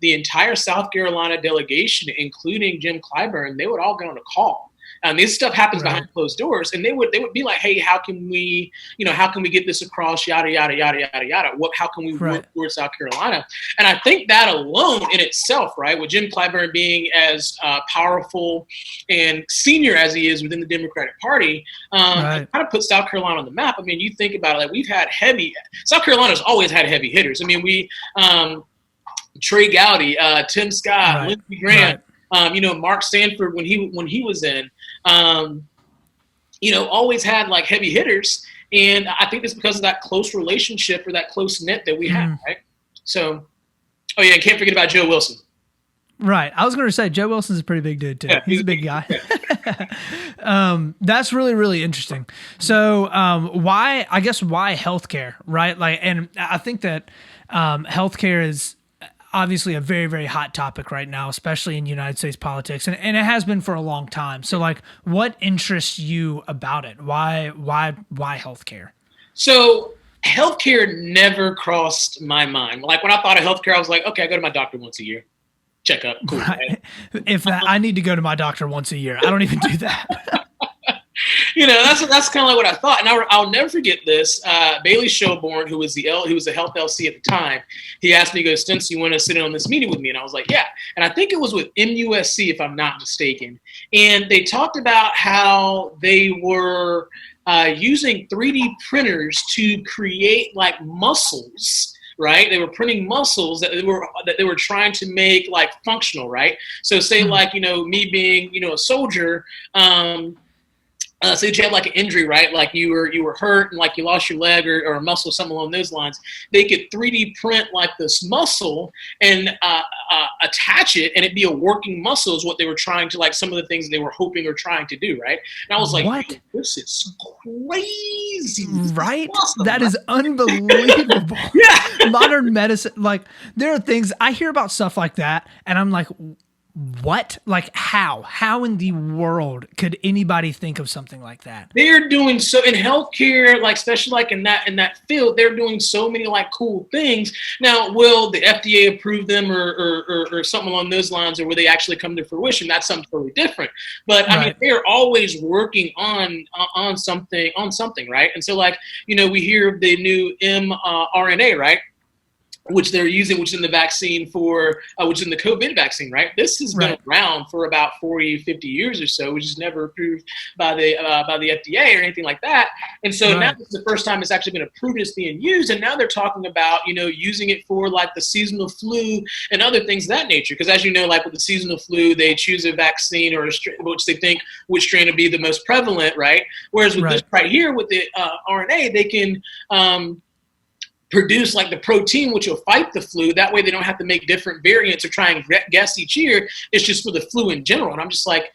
B: the entire South Carolina delegation, including Jim Clyburn, they would all get on a call. This stuff happens behind closed doors, and they would be like, "Hey, how can we get this across? Yada yada yada yada yada. How can we work towards South Carolina?" And I think that alone in itself, right, with Jim Clyburn being as powerful and senior as he is within the Democratic Party, kind of put South Carolina on the map. I mean, you think about it, like, we've had South Carolina's always had heavy hitters. I mean, Trey Gowdy, Tim Scott, Lindsey Graham. Mark Sanford when he was in, always had like heavy hitters, and I think it's because of that close relationship or that close knit that we have, right? So, and can't forget about Joe Wilson.
A: Right, I was going to say Joe Wilson's a pretty big dude too. Yeah, he's a big guy. That's really, really interesting. So, why healthcare, right? Like, and I think that healthcare is obviously a very, very hot topic right now, especially in United States politics, and it has been for a long time. So, like, what interests you about it? Why healthcare? So,
B: healthcare never crossed my mind. Like, when I thought of healthcare, I was like, okay, I go to my doctor once a year, check up, cool.
A: Right. I need to go to my doctor once a year. I don't even do that.
B: That's kind of like what I thought. And I'll never forget this. Bailey Shelbourne, who was the health LC at the time, he asked me, he goes, "Stinson, you want to sit in on this meeting with me?" And I was like, yeah. And I think it was with MUSC, if I'm not mistaken. And they talked about how they were using 3D printers to create like muscles. Right, they were printing muscles that they were trying to make like functional. Right, so say like me being a soldier. So if you have like an injury, right? Like you were hurt and like you lost your leg or a muscle, something along those lines. They could 3D print like this muscle and attach it, and it'd be a working muscle. Is what they were trying to, like, some of the things they were hoping or trying to do, right? And I was like,
A: what?
B: This is crazy,
A: right?
B: awesome,
A: that is unbelievable.
B: Yeah.
A: Modern medicine, like there are things I hear about stuff like that, and I'm like, what? Like how in the world could anybody think of something like that?
B: They're doing so in healthcare, like especially like in that field, they're doing so many like cool things. Now, will the FDA approve them or something along those lines, or will they actually come to fruition? That's something totally different. But I mean, they're always working on something, right? And so, like, we hear of the new mRNA, right? Which they're using, which is in the vaccine for, which is in the COVID vaccine, right? This has been around for about 40, 50 years or so, which is never approved by the FDA or anything like that. And so now this is the first time it's actually been approved, it's being used. And now they're talking about, using it for like the seasonal flu and other things of that nature. Because as you know, like with the seasonal flu, they choose a vaccine or which they think which strain would be the most prevalent, right? Whereas with this right here, with the RNA, they can, produce like the protein which will fight the flu. That way they don't have to make different variants or try and guess each year. It's just for the flu in general. And I'm just like,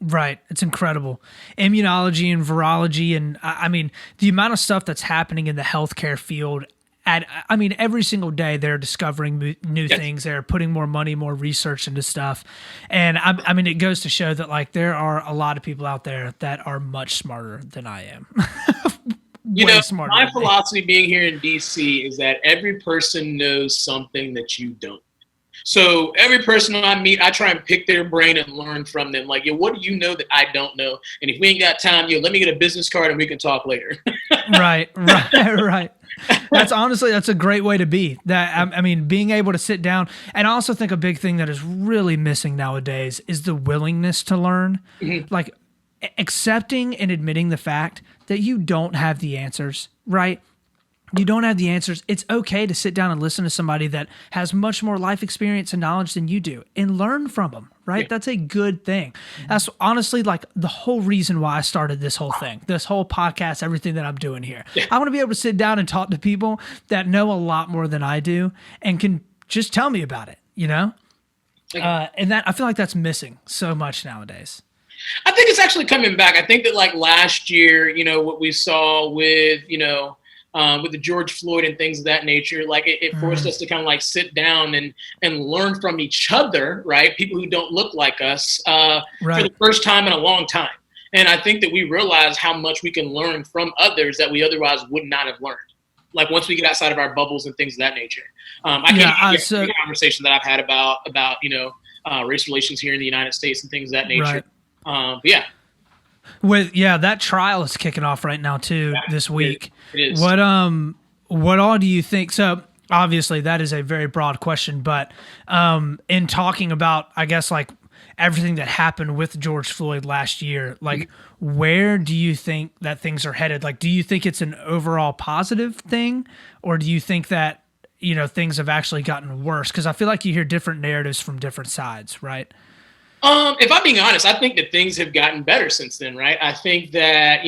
A: right. It's incredible. Immunology and virology. And I mean, the amount of stuff that's happening in the healthcare field, every single day they're discovering new things. They're putting more money, more research into stuff. And I mean, it goes to show that like there are a lot of people out there that are much smarter than I am.
B: My philosophy being here in DC is that every person knows something that you don't. So every person I meet, I try and pick their brain and learn from them. Like, what do you know that I don't know? And if we ain't got time, let me get a business card and we can talk later.
A: Right. That's a great way to be. That I mean, being able to sit down. And I also think a big thing that is really missing nowadays is the willingness to learn. Mm-hmm. Like accepting and admitting the fact that you don't have the answers, right? You don't have the answers. It's okay to sit down and listen to somebody that has much more life experience and knowledge than you do and learn from them, right? Yeah. That's a good thing. Mm-hmm. That's honestly like the whole reason why I started this whole thing, this whole podcast, everything that I'm doing here. Yeah. I want to be able to sit down and talk to people that know a lot more than I do and can just tell me about it, And that I feel like that's missing so much nowadays.
B: I think it's actually coming back. I think that like last year, what we saw with the George Floyd and things of that nature, like it forced us to kind of like sit down and learn from each other, right? People who don't look like us for the first time in a long time. And I think that we realize how much we can learn from others that we otherwise would not have learned. Like once we get outside of our bubbles and things of that nature. I can't get a conversation that I've had about race relations here in the United States and things of that nature.
A: That trial is kicking off right now too this week.
B: It is.
A: What all do you think? So obviously that is a very broad question, but in talking about, I guess, like everything that happened with George Floyd last year, like where do you think that things are headed? Like, do you think it's an overall positive thing, or do you think that things have actually gotten worse? Because I feel like you hear different narratives from different sides, right?
B: If I'm being honest, I think that things have gotten better since then, right? I think that,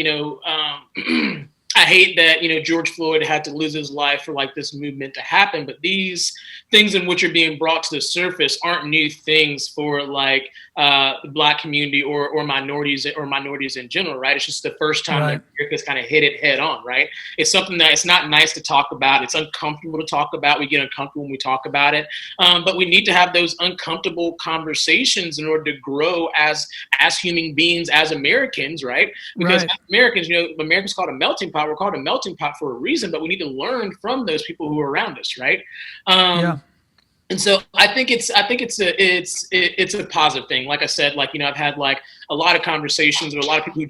B: I hate that, George Floyd had to lose his life for like this movement to happen, but these things in which are being brought to the surface aren't new things for like the Black community or minorities in general, right? It's just the first time that America's kind of hit it head on, right? It's something that it's not nice to talk about. It's uncomfortable to talk about. We get uncomfortable when we talk about it, but we need to have those uncomfortable conversations in order to grow as human beings, as Americans, right? Because as Americans, America's called a melting pot. We're called a melting pot for a reason, but we need to learn from those people who are around us, right? And so I think it's a positive thing. Like I said, like, I've had like a lot of conversations with a lot of people who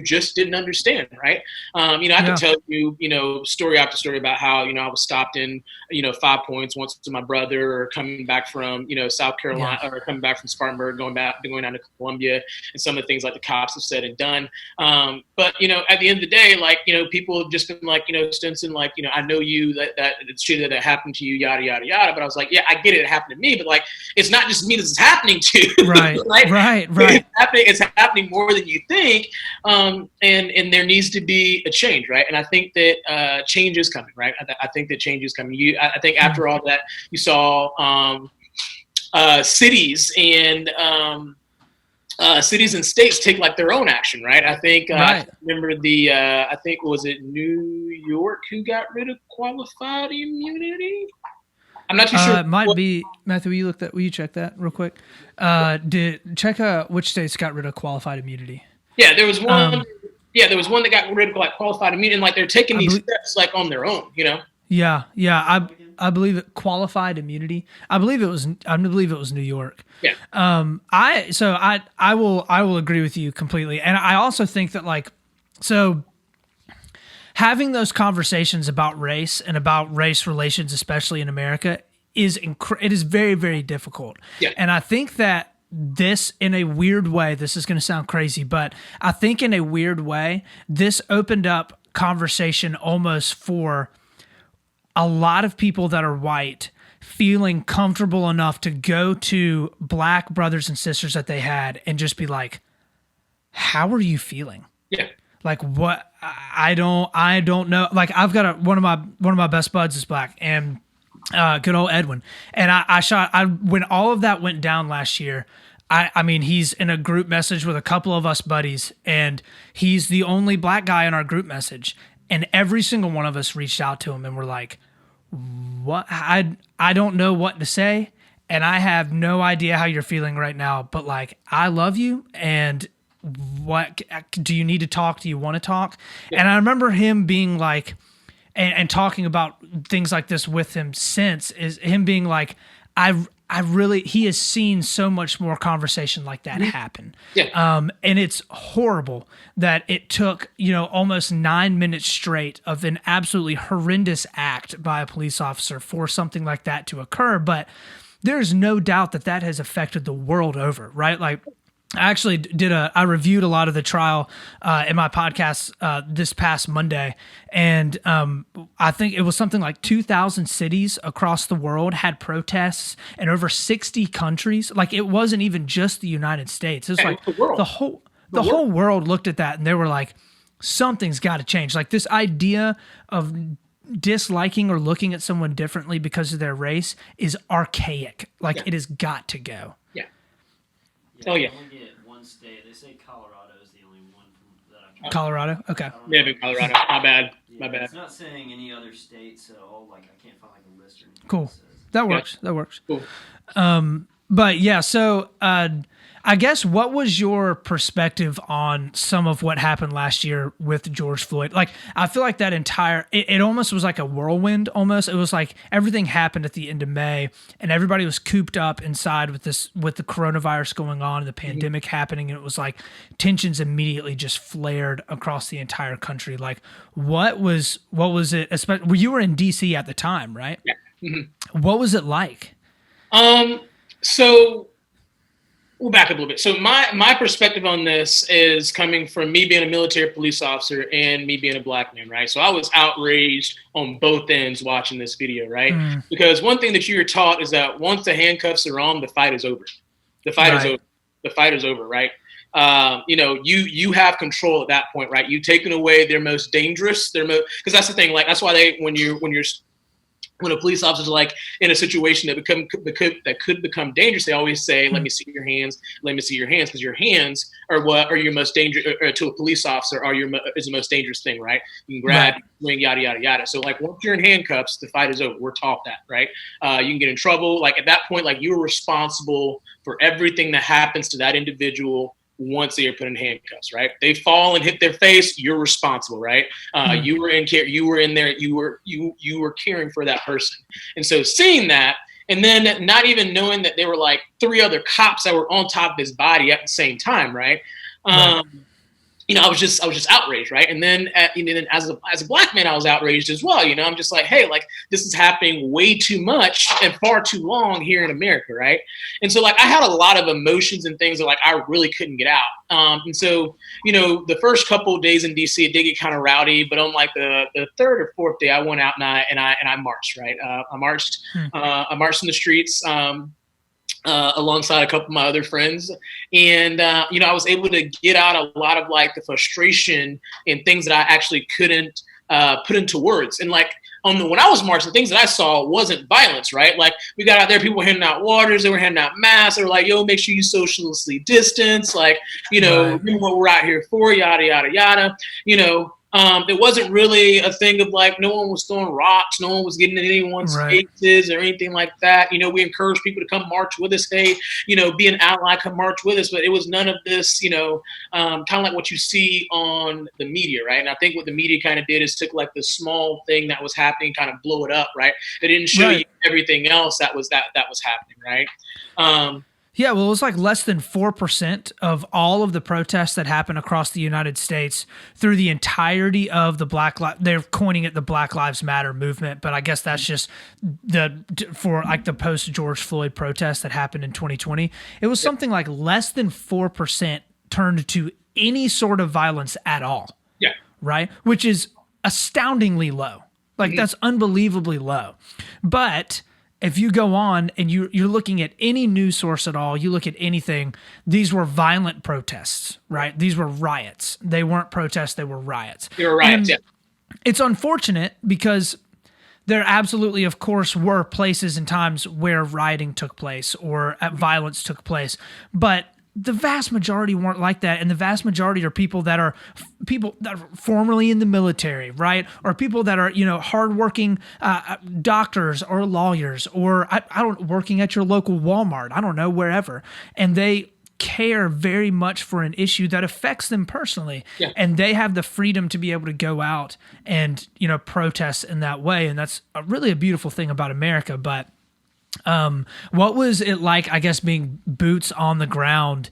B: just didn't understand, right? I can tell you, story after story about how, I was stopped in, 5 Points once to my brother, or coming back from, South Carolina, or coming back from Spartanburg, going down to Columbia, and some of the things like the cops have said and done. But, at the end of the day, like, people have just been like, Stinson, like, I know you, that it's true that happened to you, yada, yada, yada. But I was like, yeah, I get it. It happened to me, but like, it's not just me this is happening to.
A: Right.
B: It's happening It's happening more than you think, and there needs to be a change, right? And I think that change is coming, right? I think that change is coming. I think after all that, you saw cities and cities and states take like their own action, right? I think I remember I think was it New York who got rid of qualified immunity. I'm not too sure.
A: It might be Matthew. Will you check that real quick? Check which states got rid of qualified immunity?
B: Yeah, there was one. There was one that got rid of like qualified immunity, and like they're taking these steps like on their own, you know.
A: Yeah. I believe it qualified immunity. I believe it was New York.
B: Yeah.
A: I will agree with you completely, and I also think that having those conversations about race and about race relations, especially in America, it is very, very difficult.
B: Yeah.
A: And I think that this, in a weird way, this is going to sound crazy, but I think in a weird way, this opened up conversation almost for a lot of people that are white feeling comfortable enough to go to black brothers and sisters that they had and just be like, how are you feeling?
B: Yeah.
A: Like what? I don't know. Like I've got one of my best buds is black, and good old Edwin. And when all of that went down last year, I mean, he's in a group message with a couple of us buddies, and he's the only black guy in our group message. And every single one of us reached out to him and we're like, what? I don't know what to say. And I have no idea how you're feeling right now, but like, I love you. And what do you need to talk? Do you want to talk? Yeah. And I remember him being like, and talking about things like this with him since, is him being like, he has seen so much more conversation like that happen.
B: Yeah.
A: And it's horrible that it took, almost 9 minutes straight of an absolutely horrendous act by a police officer for something like that to occur. But there's no doubt that has affected the world over, right? Like, I actually I reviewed a lot of the trial in my podcast this past Monday, and I think it was something like 2,000 cities across the world had protests in over 60 countries. Like, it wasn't even just the United States. It's like the whole world looked at that and they were like, something's got to change. Like, this idea of disliking or looking at someone differently because of their race is archaic. Like, it has got to go.
B: Oh yeah.
C: Only get one state. They say Colorado is the only one that I can.
A: Colorado. Okay.
B: Yeah, Colorado. My bad.
C: Yeah,
B: My bad.
C: It's not saying any other states at all. Like, I can't find like a list or anything.
A: Cool. That works. That works.
B: Cool.
A: But yeah, so I guess what was your perspective on some of what happened last year with George Floyd? Like, I feel like that it almost was like a whirlwind almost. It was like everything happened at the end of May and everybody was cooped up inside with the coronavirus going on and the pandemic happening. And it was like tensions immediately just flared across the entire country. Like, what was it? Especially, you were in DC at the time, right?
B: Yeah. Mm-hmm.
A: What was it like?
B: So we'll back up a little bit. So my perspective on this is coming from me being a military police officer and me being a black man, right? So I was outraged on both ends watching this video, right? Because one thing that you were taught is that once the handcuffs are on, the fight is over. The fight is over. The fight is over, right? You have control at that point, right? You've taken away their most dangerous, because that's the thing. Like, that's why when a police officer is like in a situation that could become dangerous, they always say, "Let me see your hands. Let me see your hands," because your hands are what are your most dangerous to a police officer. Is the most dangerous thing, right? You can grab, swing, yada yada yada. So like once you're in handcuffs, the fight is over. We're taught that, right? You can get in trouble. Like at that point, like you're responsible for everything that happens to that individual. Once they are put in handcuffs, right? They fall and hit their face. You're responsible, right? You were in care. You were in there. You were caring for that person. And so seeing that, and then not even knowing that there were like 3 other cops that were on top of his body at the same time, right? I was just outraged, right? And then, as a black man, I was outraged as well. I'm just like, hey, like this is happening way too much and far too long here in America, right? And so, like, I had a lot of emotions and things that like I really couldn't get out. And so, the first couple of days in DC, it did get kind of rowdy, but on like the 3rd or 4th day, I went out and I marched, right? I marched in the streets. alongside a couple of my other friends. And, I was able to get out a lot of like the frustration and things that I actually couldn't put into words. And like when I was marching, the things that I saw wasn't violence, right? Like we got out there, people were handing out waters, they were handing out masks, they were like, yo, make sure you socially distance, like, remember what we're out here for, yada, yada, yada, it wasn't really a thing of like no one was throwing rocks, no one was getting in anyone's faces or anything like that. We encouraged people to come march with us. Hey, be an ally, come march with us. But it was none of this, kind of like what you see on the media, right? And I think what the media kind of did is took like the small thing that was happening, kind of blow it up, right? They didn't show you everything else that was happening, right?
A: Yeah, well, it was like less than 4% of all of the protests that happened across the United States through the entirety of the they're coining it the Black Lives Matter movement, but I guess that's just for like the post George Floyd protest that happened in 2020. It was something like less than 4% turned to any sort of violence at all.
B: Yeah.
A: Right? Which is astoundingly low. Like that's unbelievably low. But if you go on and you're looking at any news source at all, you look at anything, these were violent protests, right? These were riots. They weren't protests, they were riots.
B: They were riots, yeah.
A: It's unfortunate because there absolutely, of course, were places and times where rioting took place or violence took place, but the vast majority weren't like that, and the vast majority are people that are formerly in the military, right? Or people that are, hardworking doctors or lawyers, or working at your local Walmart, I don't know, wherever, and they care very much for an issue that affects them personally, and they have the freedom to be able to go out and protest in that way, and that's really a beautiful thing about America, but. What was it like, I guess, being boots on the ground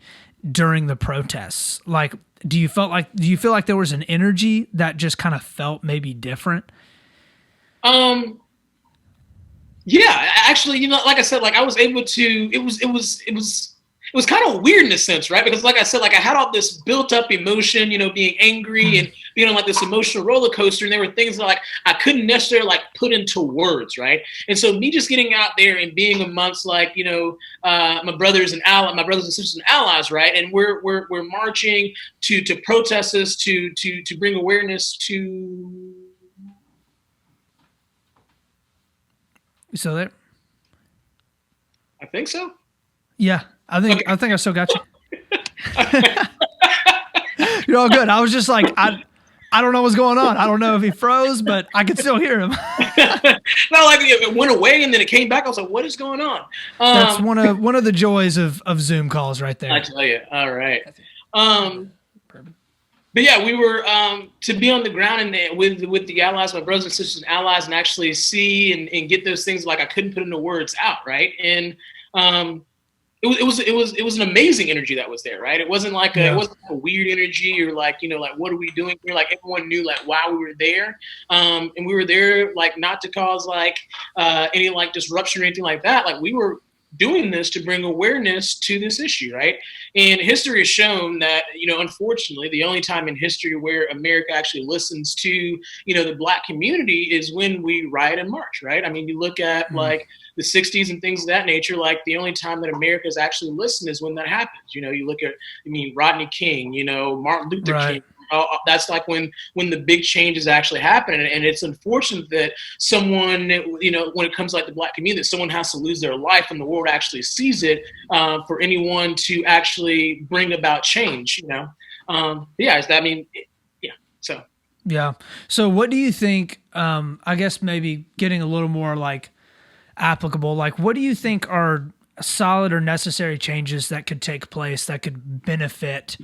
A: during the protests? Like, do you feel like there was an energy that just kind of felt maybe different?
B: Yeah, actually, like I said, like I was able to, it was kind of weird in a sense, right? Because like I said, like I had all this built up emotion, being angry and being on like this emotional roller coaster. And there were things that like I couldn't necessarily like put into words, right? And so me just getting out there and being amongst like, my brothers and sisters and allies, right? And we're marching to protest this, to bring awareness to.
A: You still there?
B: I think so.
A: Yeah. I think I still got you. You're all good. I was just like, I don't know what's going on. I don't know if he froze, but I could still hear him.
B: Not like it went away and then it came back. I was like, what is going on?
A: That's one of the joys of Zoom calls right there.
B: I tell you. All right. But yeah, we were to be on the ground and with the allies, my brothers and sisters and allies, and actually see and get those things like I couldn't put into words out, right? And it was an amazing energy that was there, right? It wasn't like it wasn't a weird energy or like like what are we doing here? Like everyone knew like why we were there, and we were there like not to cause like any like disruption or anything like that. Like we were doing this to bring awareness to this issue, right? And history has shown that, unfortunately, the only time in history where America actually listens to, the Black community is when we riot and march, right? I mean, you look at like the 60s and things of that nature, like the only time that America has actually listened is when that happens. You look at, Rodney King, Martin Luther King. That's like when the big changes actually happen, and it's unfortunate that someone, when it comes to like the Black community, that someone has to lose their life and the world actually sees it for anyone to actually bring about change.
A: So what do you think? I guess maybe getting a little more like applicable. Like, what do you think are solid or necessary changes that could take place that could benefit?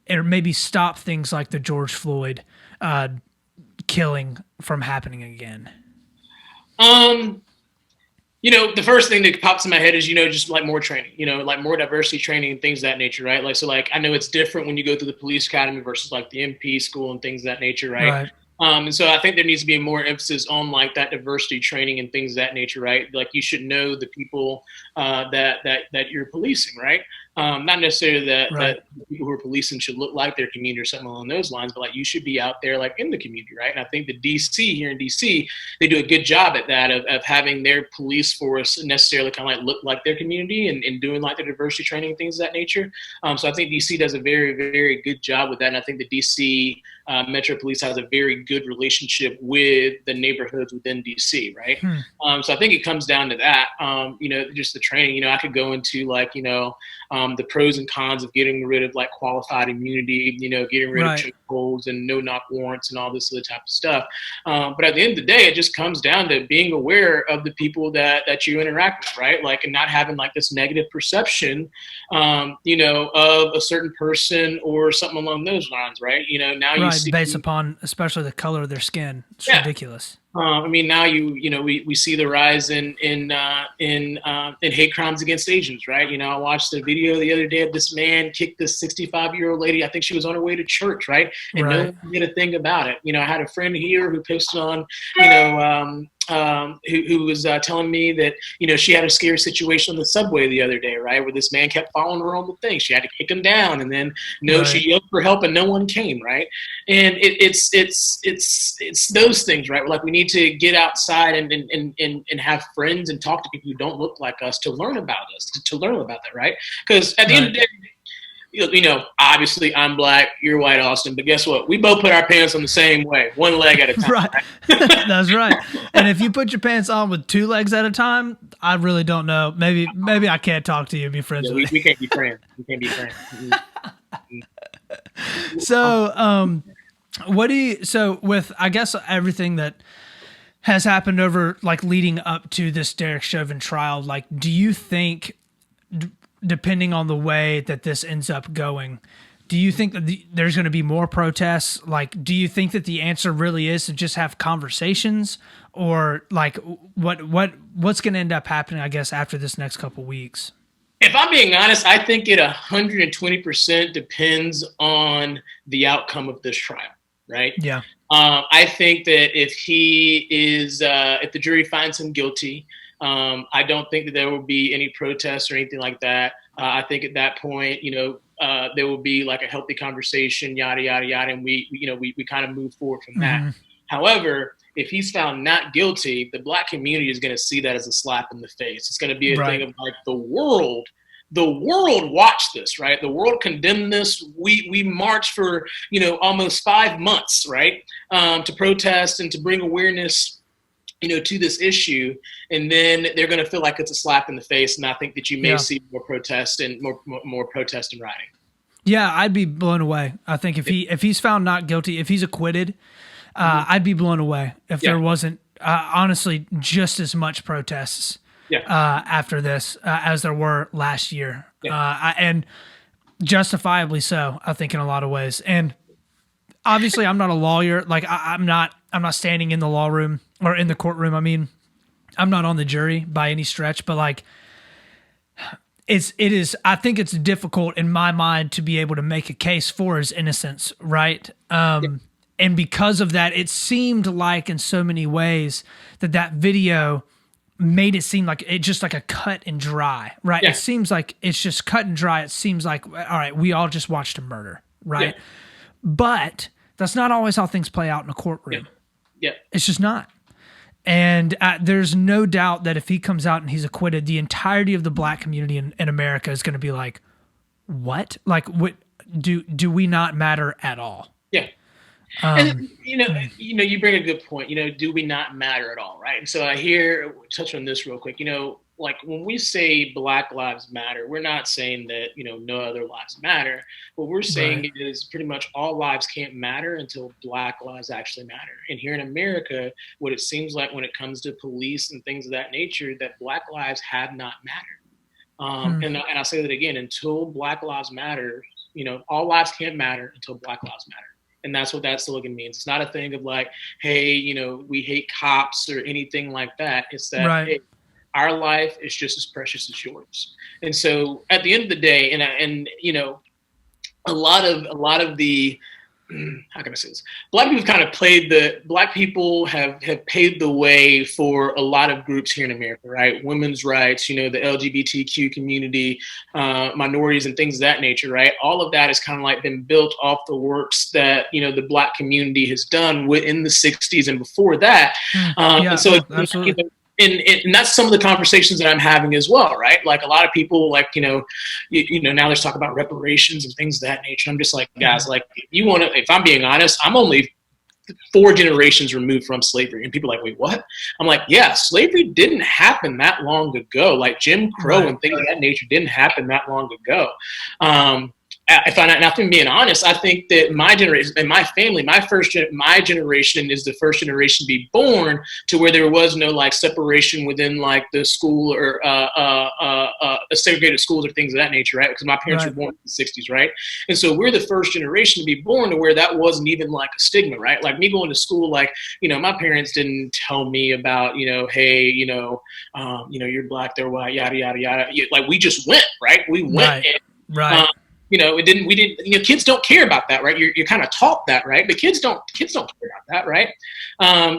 A: Or maybe stop things like the George Floyd killing from happening again?
B: The first thing that pops in my head is, just like more training, like more diversity training and things of that nature, right? Like, so like, I know it's different when you go through the police academy versus like the MP school and things of that nature, right? And so I think there needs to be more emphasis on like that diversity training and things of that nature, right? Like you should know the people that you're policing, right? Not necessarily that,
A: Right.
B: that people who are policing should look like their community or something along those lines, but like you should be out there like in the community, right? And I think the DC here in DC, they do a good job at that of having their police force necessarily kind of like look like their community and doing like their diversity training and things of that nature. So I think DC does a very, very good job with that. And I think the DC Metro Police has a very good relationship with the neighborhoods within DC, right? So I think it comes down to that, just the training. I could go into like, the pros and cons of getting rid of like qualified immunity, getting rid of chokeholds and no knock warrants and all this other type of stuff. But at the end of the day, it just comes down to being aware of the people that you interact with, right? Like, and not having like this negative perception, of a certain person or something along those lines, right? Now you see,
A: based upon especially the color of their skin. It's ridiculous.
B: Now we see the rise in hate crimes against Asians, right? I watched a video the other day of this man kicked this 65-year-old lady. I think she was on her way to church, right? And no one did a thing about it. I had a friend here who posted on, who was telling me that, she had a scary situation on the subway the other day, right? Where this man kept following her on the thing. She had to kick him down, and then she yelled for help and no one came, right? And it's those things, right? Like, we need to get outside and have friends and talk to people who don't look like us to learn about us, to learn about that, right? Because at the end of the day, obviously I'm black, you're white, Austin, but guess what? We both put our pants on the same way, one leg at a time.
A: Right. That's right. And if you put your pants on with two legs at a time, I really don't know. Maybe I can't talk to you and be friends with you.
B: We can't be friends. We can't be friends.
A: So, so with, I guess, everything that has happened over, like, leading up to this Derek Chauvin trial, like, do you think, depending on the way that this ends up going, do you think that there's going to be more protests? Like, do you think that the answer really is to just have conversations, or like what's going to end up happening, I guess, after this next couple weeks?
B: If I'm being honest, I think it 120% depends on the outcome of this trial, right?
A: Yeah.
B: I think that if the jury finds him guilty, I don't think that there will be any protests or anything like that. I think at that point, there will be like a healthy conversation, yada, yada, yada. And we kind of move forward from that. However, if he's found not guilty, the black community is going to see that as a slap in the face. It's going to be a thing of like, the world watched this, right? The world condemned this. We marched for, almost 5 months, right? To protest and to bring awareness, to this issue, and then they're going to feel like it's a slap in the face. And I think that you may see more protest and more protest and rioting. Yeah,
A: I'd be blown away. I think if he's found not guilty, if he's acquitted, I'd be blown away if there wasn't honestly just as much protests after this as there were last year, and justifiably so, I think, in a lot of ways. And obviously, I'm not a lawyer. Like, I'm not standing in the law room or in the courtroom. I mean, I'm not on the jury by any stretch, but like, it is. I think it's difficult in my mind to be able to make a case for his innocence, right? And because of that, it seemed like in so many ways that video made it seem like it just like a cut and dry, right? It seems like it's just cut and dry. It seems like, all right, we all just watched a murder, right? But that's not always how things play out in a courtroom. It's just not. And there's no doubt that if he comes out and he's acquitted, the entirety of the black community in America is going to be like, what? Like, what do we not matter at all?
B: And you bring a good point. Do we not matter at all, right? And so touch on this real quick. Like, when we say Black Lives Matter, we're not saying that no other lives matter. What we're saying is pretty much all lives can't matter until Black lives actually matter. And here in America, what it seems like when it comes to police and things of that nature, that Black lives have not mattered. And I'll say that again: until Black lives matter, all lives can't matter until Black lives matter. And that's what that slogan means. It's not a thing of like, hey, we hate cops or anything like that. It's that hey, our life is just as precious as yours. And so at the end of the day, a lot of the how can I say this? Black people have paved the way for a lot of groups here in America, right? Women's rights, the LGBTQ community, minorities and things of that nature, right? All of that has kind of like been built off the works that, the Black community has done in the 60s and before that. And so
A: absolutely.
B: And that's some of the conversations that I'm having as well, right? Like a lot of people, like, now there's talk about reparations and things of that nature. I'm just like, guys, like, if I'm being honest, I'm only 4 generations removed from slavery. And people are like, wait, what? I'm like, yeah, slavery didn't happen that long ago. Like Jim Crow and things of that nature didn't happen that long ago. If I'm being honest, I think that my generation and my family, my generation is the first generation to be born to where there was no like separation within like the school or segregated schools or things of that nature, right? Because my parents were born in the 60s, right? And so we're the first generation to be born to where that wasn't even like a stigma, right? Like me going to school, like, my parents didn't tell me about, hey, you're Black, they're white, yada, yada, yada. Like we just went, right? We went. Kids don't care about that, right? You're kind of taught that, right? But kids don't care about that, right?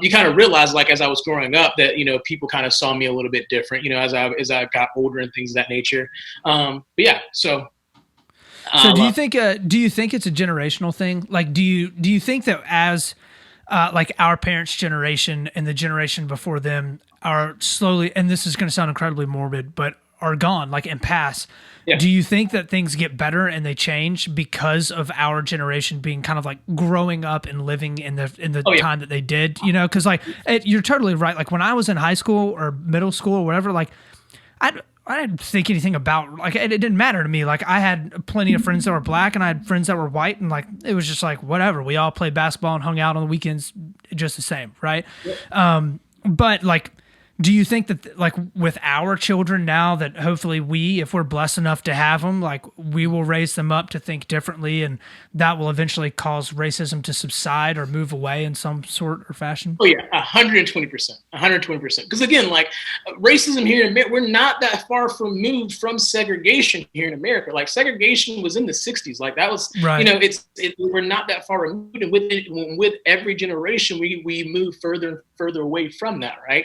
B: You kind of realize, like, as I was growing up that, people kind of saw me a little bit different, as I got older and things of that nature. But yeah, so.
A: So do you think it's a generational thing? Like, do you think that as, like our parents' generation and the generation before them are slowly, and this is going to sound incredibly morbid, but are gone, like, and pass. Yeah. Do you think that things get better and they change because of our generation being kind of like growing up and living in the time that they did, because like you're totally right. Like when I was in high school or middle school or whatever, like I didn't think anything about, like, it didn't matter to me. Like I had plenty of friends that were Black and I had friends that were white, and like it was just like whatever. We all played basketball and hung out on the weekends just the same, right? Yeah. But like, do you think that, like, with our children now, that hopefully if we're blessed enough to have them, like, we will raise them up to think differently, and that will eventually cause racism to subside or move away in some sort or fashion?
B: Oh yeah, 120%, 120%. Because again, like racism here in America, we're not that far removed from segregation here in America. Like segregation was in the 60s. Like that was,
A: right.
B: We're not that far removed, and with every generation, we move further and further away from that, right?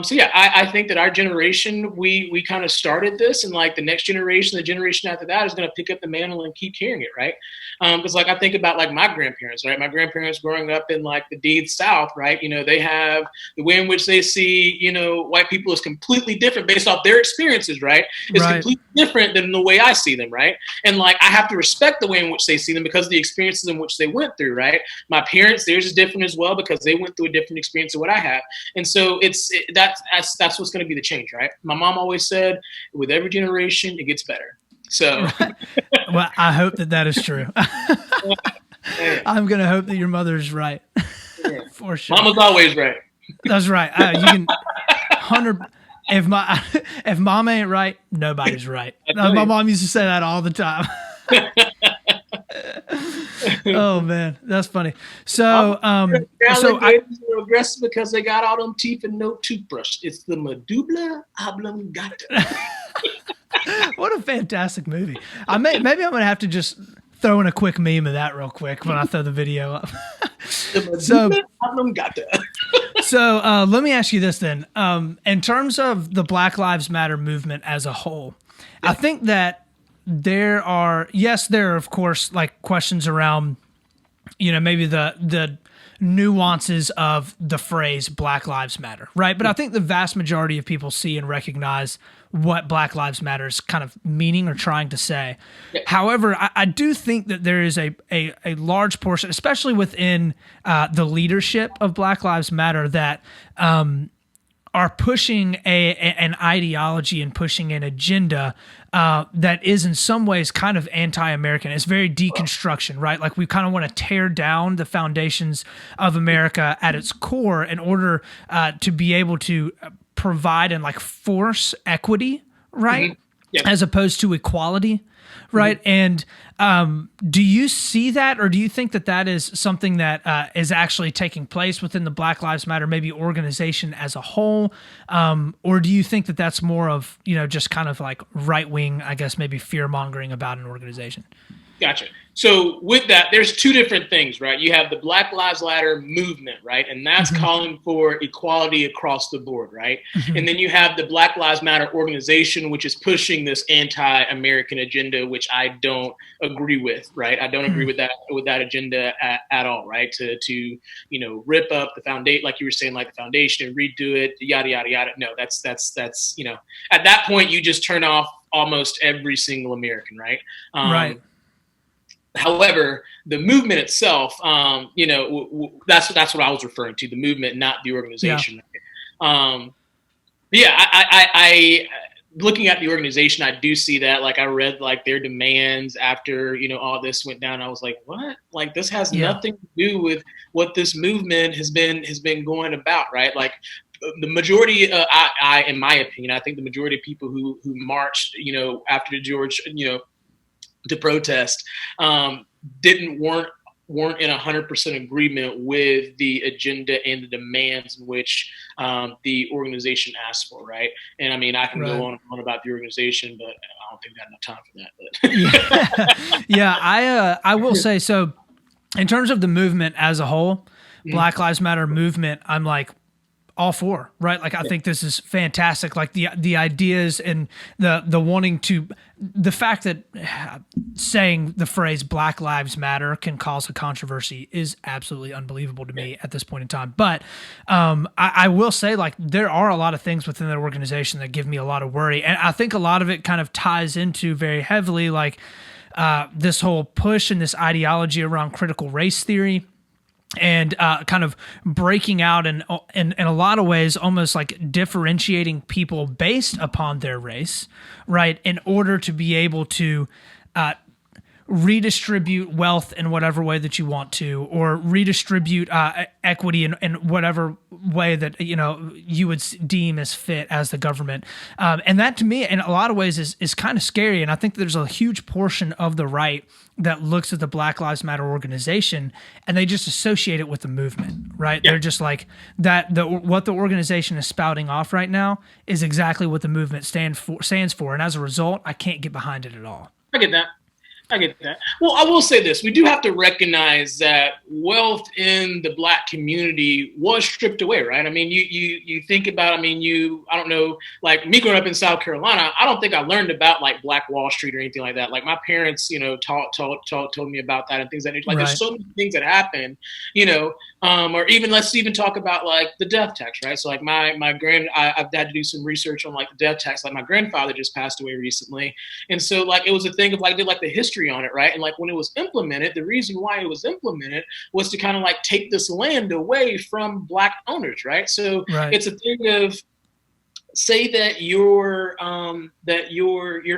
B: So yeah, I think that our generation, we kind of started this, and like the next generation, the generation after that is going to pick up the mantle and keep carrying it, right? Because like I think about like my grandparents, right? My grandparents growing up in like the deep South, right? They have the way in which they see, white people is completely different based off their experiences, right? It's completely different than the way I see them, right? And like I have to respect the way in which they see them because of the experiences in which they went through, right? My parents, theirs is different as well because they went through a different experience of what I have, and so that's what's going to be the change, right? My mom always said, with every generation, it gets better. So,
A: well, I hope that is true. I'm going to hope that your mother is right. For sure.
B: Mama's always right.
A: That's right. You can 100. If mom ain't right, nobody's right. My mom used to say that all the time. Oh man, that's funny. So,
B: alligators are aggressive because they got all them teeth and no toothbrush. It's the medulla oblongata.
A: What a fantastic movie! Maybe I'm gonna have to just throw in a quick meme of that real quick when I throw the video up.
B: The medulla oblongata.
A: So let me ask you this then. In terms of the Black Lives Matter movement as a whole, I think that there are of course like questions around, maybe the nuances of the phrase Black Lives Matter, right? But I think the vast majority of people see and recognize what Black Lives Matter is kind of meaning or trying to say. Yeah. However, I do think that there is a large portion, especially within the leadership of Black Lives Matter, that are pushing an ideology and pushing an agenda that is in some ways kind of anti-American. It's very deconstruction, right? Like we kind of want to tear down the foundations of America at its core in order to be able to provide and like force equity, right? Mm-hmm. Yeah. As opposed to equality, right? Mm-hmm. And do you see that, or do you think that is something that is actually taking place within the Black Lives Matter, maybe organization as a whole? Or do you think that that's more of, just kind of like right-wing, I guess, maybe fear-mongering about an organization?
B: Gotcha. So with that, there's two different things, right? You have the Black Lives Matter movement, right? And that's calling for equality across the board, right? And then you have the Black Lives Matter organization, which is pushing this anti-American agenda, which I don't agree with, right? I don't agree with that agenda at all, right? To rip up the foundation, like you were saying, like the foundation and redo it, yada yada yada. No, that's at that point you just turn off almost every single American, right?
A: Right.
B: However, the movement itself, that's what I was referring to, the movement, not the organization. Yeah. I looking at the organization, I do see that. Like I read like their demands after, all this went down. I was like, what? Like this has nothing to do with what this movement has been going about, right? Like the majority, in my opinion, I think the majority of people who marched, after the George, to protest, weren't in 100% agreement with the agenda and the demands in which the organization asked for, right? And I mean, I can go on and on about the organization, but I don't think I have enough time for that.
A: But. I will say, so in terms of the movement as a whole, Black Lives Matter movement, I'm like, all for, right? Like, I think this is fantastic. Like the ideas and the wanting to, the fact that saying the phrase Black Lives Matter can cause a controversy is absolutely unbelievable to me at this point in time. But I will say, like, there are a lot of things within the organization that give me a lot of worry. And I think a lot of it kind of ties into very heavily, like this whole push and this ideology around critical race theory. And kind of breaking out and in a lot of ways almost like differentiating people based upon their race, right, in order to be able to redistribute wealth in whatever way that you want to, or redistribute equity in whatever way that you would deem as fit as the government. And that to me in a lot of ways is kind of scary. And I think there's a huge portion of the right that looks at the Black Lives Matter organization and they just associate it with the movement, right? Yeah. They're just like that. What the organization is spouting off right now is exactly what the movement stands for. And as a result, I can't get behind it at all.
B: I get that. Well, I will say this. We do have to recognize that wealth in the Black community was stripped away, right? I mean, you think about, I don't know, like me growing up in South Carolina, I don't think I learned about like Black Wall Street or anything like that. Like my parents, told me about that and things like that. Like there's so many things that happen, or even let's even talk about like the death tax, right? So like I've had to do some research on like the death tax. Like my grandfather just passed away recently. And so like it was a thing of like, did like the history on it, right? And like when it was implemented, the reason why it was implemented was to kind of like take this land away from Black owners, right? So it's a thing of say that your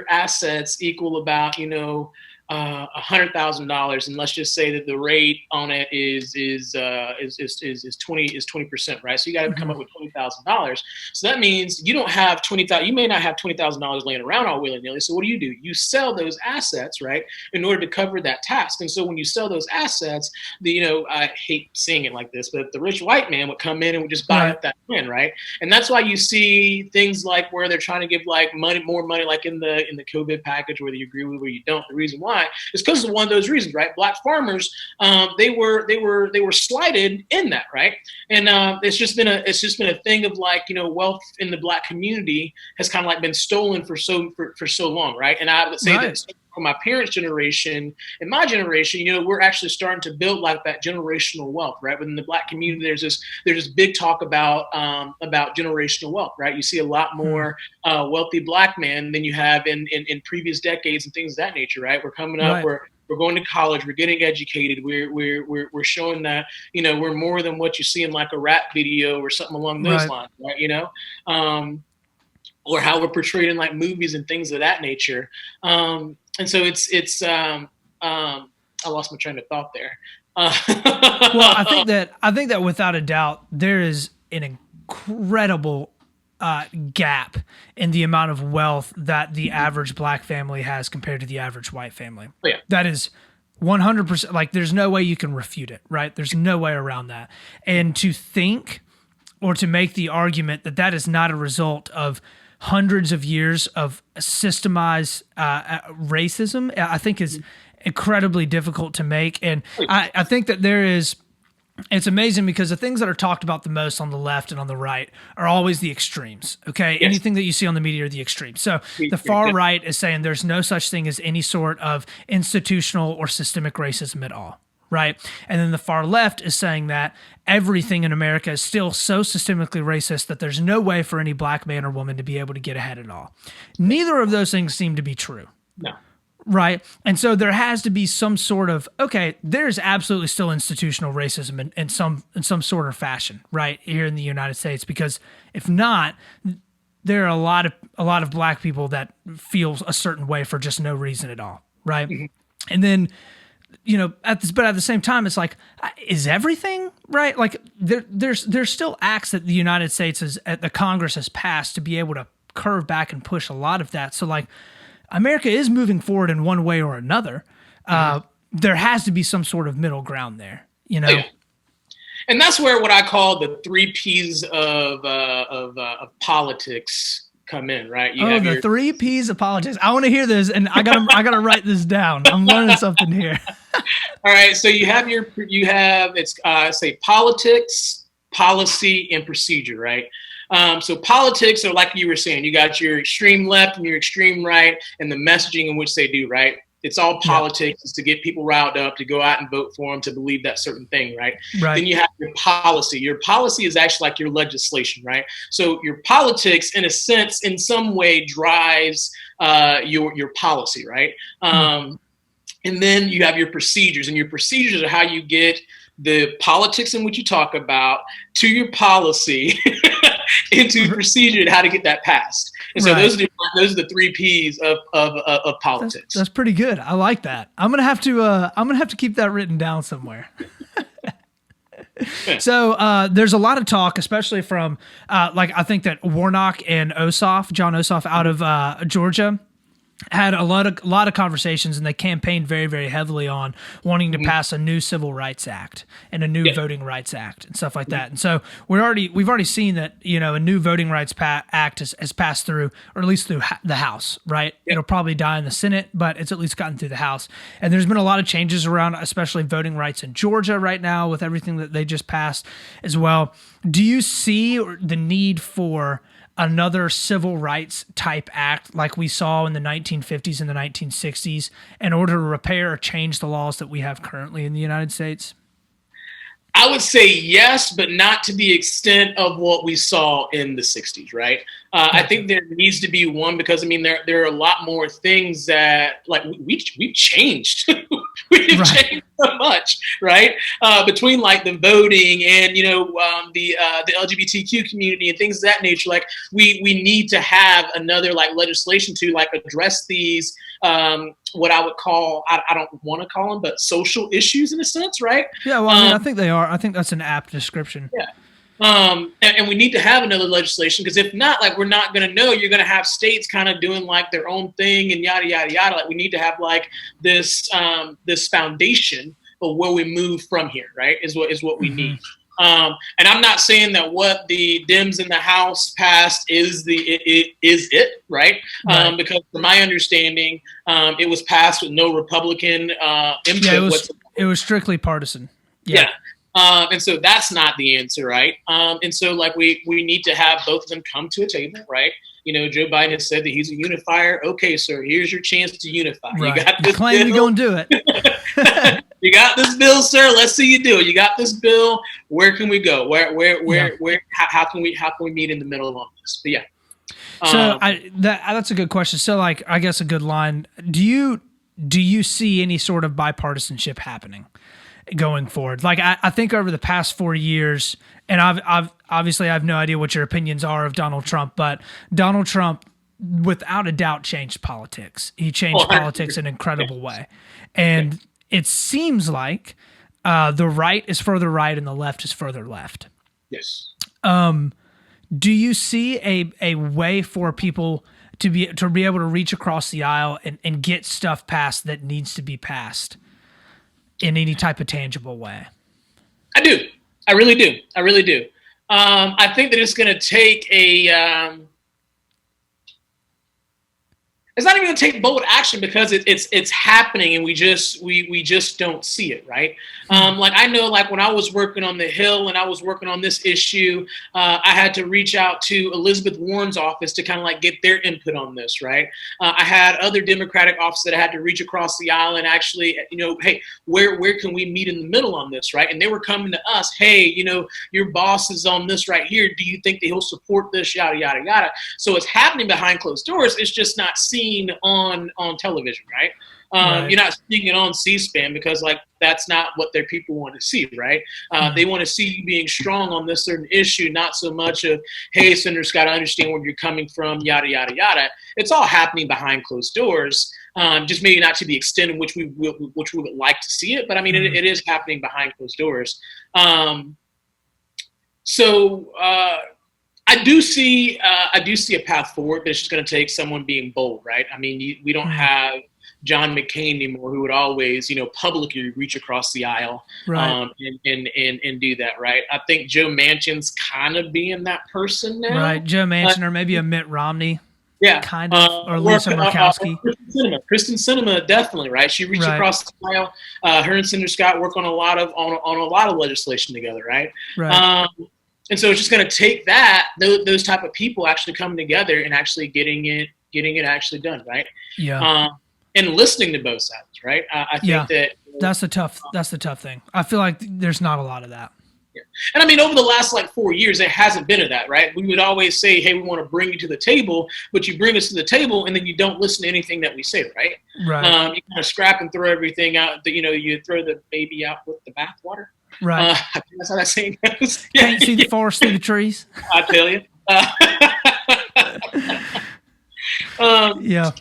B: assets equal about $100,000, and let's just say that the rate on it is 20%, right? So you got to come up with $20,000. So that means you don't have $20,000. You may not have $20,000 laying around all willy nilly. So what do? You sell those assets, right, in order to cover that tax. And so when you sell those assets, I hate saying it like this, but the rich white man would come in and would just buy up that land, right? And that's why you see things like where they're trying to give like more money, like in the COVID package, whether you agree with it or you don't. The reason why is because of one of those reasons, right? Black farmers, they were slighted in that, right? And it's just been a thing of like wealth in the Black community has kind of like been stolen for so long, right? And I would say that for my parents' generation and my generation, we're actually starting to build like that generational wealth, right? Within the Black community, there's this big talk about generational wealth, right? You see a lot more wealthy Black men than you have in previous decades and things of that nature, right? We're coming up, we're going to college, we're getting educated, we're showing that we're more than what you see in like a rap video or something along those lines, right? Or how we're portrayed in like movies and things of that nature. And so it's I lost my train of thought there.
A: Well, I think that without a doubt there is an incredible gap in the amount of wealth that the average Black family has compared to the average white family.
B: Oh, yeah.
A: That is 100%. Like there's no way you can refute it, right? There's no way around that. And to think or to make the argument that is not a result of hundreds of years of systemized racism, I think is incredibly difficult to make. And I think that it's amazing because the things that are talked about the most on the left and on the right are always the extremes. Okay. Yes. Anything that you see on the media are the extremes. So the far right is saying there's no such thing as any sort of institutional or systemic racism at all. Right. And then the far left is saying that everything in America is still so systemically racist that there's no way for any black man or woman to be able to get ahead at all. Neither of those things seem to be true.
B: No.
A: Right. And so there has to be some sort of, okay, there's absolutely still institutional racism in some sort of fashion, right, here in the United States, because if not, there are a lot of black people that feel a certain way for just no reason at all. Right. Mm-hmm. And then, but at the same time, it's like, is everything right? Like there's still acts that the United States the Congress has passed to be able to curve back and push a lot of that. So like, America is moving forward in one way or another. There has to be some sort of middle ground there,
B: Yeah. And that's where what I call the 3 Ps of politics come in, right?
A: The 3 Ps of politics. I want to hear this, and I gotta write this down. I'm learning something here.
B: All right, so you have say politics, policy, and procedure, right? So politics are like you were saying, you got your extreme left and your extreme right and the messaging in which they do, right? It's all politics. It's to get people riled up, to go out and vote for them, to believe that certain thing, right? Then you have your policy. Your policy is actually like your legislation, right? So your politics, in a sense, in some way drives your policy, right? And then you have your procedures, and your procedures are how you get the politics in which you talk about to your policy into procedure and how to get that passed. And so those are the 3 Ps of politics.
A: That's pretty good. I like that. I'm gonna have to keep that written down somewhere. So there's a lot of talk, especially from I think that Warnock and John Ossoff out of Georgia, had a lot of conversations, and they campaigned very, very heavily on wanting to pass a new Civil Rights Act and a new Voting Rights Act and stuff like that. And so we've already seen that a new Voting Rights Act has passed through, or at least through the House, right? It'll probably die in the Senate, but it's at least gotten through the House. And there's been a lot of changes around, especially voting rights in Georgia right now with everything that they just passed as well. Do you see the need for another civil rights type act like we saw in the 1950s and the 1960s in order to repair or change the laws that we have currently in the United States?
B: I would say yes, but not to the extent of what we saw in the 60s, right? I think there needs to be one, because there are a lot more things that we've changed. We've changed so much, right? Between the voting and the LGBTQ community and things of that nature. We need to have another legislation to address these what I would call, I don't want to call them, but social issues in a sense, right?
A: Yeah, well, I think they are. I think that's an apt description.
B: Yeah. And we need to have another legislation, because if not, we're not going to know. You're going to have states kind of doing their own thing and yada, yada, yada. We need to have this foundation of where we move from here, right? Is what we need. And I'm not saying that what the Dems in the House passed is it, right? Because from my understanding, it was passed with no Republican input.
A: Yeah, it was strictly partisan. Yeah.
B: And so that's not the answer, right? And so we need to have both of them come to a table, right? Joe Biden has said that he's a unifier. Okay, sir, here's your chance to unify.
A: Right.
B: You got this
A: claim
B: bill.
A: You're going to do it.
B: You got this bill, sir. Let's see you do it. You got this bill. Where can we go? How can we meet in the middle on this? But yeah.
A: So that's a good question. So I guess a good line. Do you see any sort of bipartisanship happening going forward? I think over the past 4 years, and I've obviously I have no idea what your opinions are of Donald Trump, but Donald Trump without a doubt changed politics. He changed politics in an incredible way. And it seems like the right is further right and the left is further left.
B: Yes.
A: Do you see a way for people to be able to reach across the aisle and get stuff passed that needs to be passed in any type of tangible way?
B: I do. I really do. I think that it's going to take it's not even going to take bold action because it's happening and we just don't see it, right? Like I know, like when I was working on the Hill and I was working on this issue, I had to reach out to Elizabeth Warren's office to kind of like get their input on this, right? I had other Democratic offices that I had to reach across the aisle and actually, hey, where can we meet in the middle on this, right? And they were coming to us, hey, your boss is on this right here. Do you think that he'll support this? Yada yada yada. So it's happening behind closed doors. It's just not seen on television, right? Right. You're not seeing it on C-SPAN because like that's not what their people want to see, right? They want to see you being strong on this certain issue, not so much of, hey, senators got to understand where you're coming from, yada yada yada. It's all happening behind closed doors, just maybe not to the extent in which we would like to see it, but I mean it is happening behind closed doors. I do see a path forward, but it's just going to take someone being bold, right? I mean, we don't have John McCain anymore, who would always, publicly reach across the aisle, right. and do that, right? I think Joe Manchin's kind of being that person now,
A: right? Joe Manchin, or maybe a Mitt Romney,
B: yeah,
A: kind of, or Lisa Murkowski.
B: Kristen Sinema, definitely, right? She reached across the aisle. Her and Senator Scott work on a lot of legislation together, right?
A: Right.
B: And so it's just going to take those type of people actually coming together and actually getting it actually done, right?
A: Yeah.
B: And listening to both sides, right? I think
A: that's the tough thing. I feel like there's not a lot of that.
B: Yeah. And I mean, over the last 4 years, there hasn't been of that, right? We would always say, hey, we want to bring you to the table, but you bring us to the table and then you don't listen to anything that we say, right?
A: Right.
B: You kind of scrap and throw everything out. You throw the baby out with the bathwater.
A: Right.
B: I think that's how that saying goes.
A: Can't see the forest through the trees.
B: I tell you. Yeah.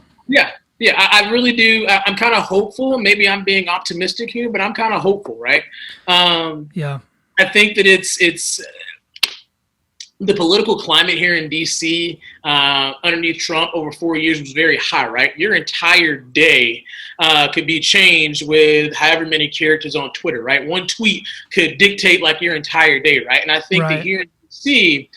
B: I really do. I'm kind of hopeful. Maybe I'm being optimistic here, but I'm kind of hopeful, right? I think that it's the political climate here in D.C. Underneath Trump over 4 years was very high, right? Your entire day could be changed with however many characters on Twitter, right? One tweet could dictate your entire day, right? And I think that here in D.C.,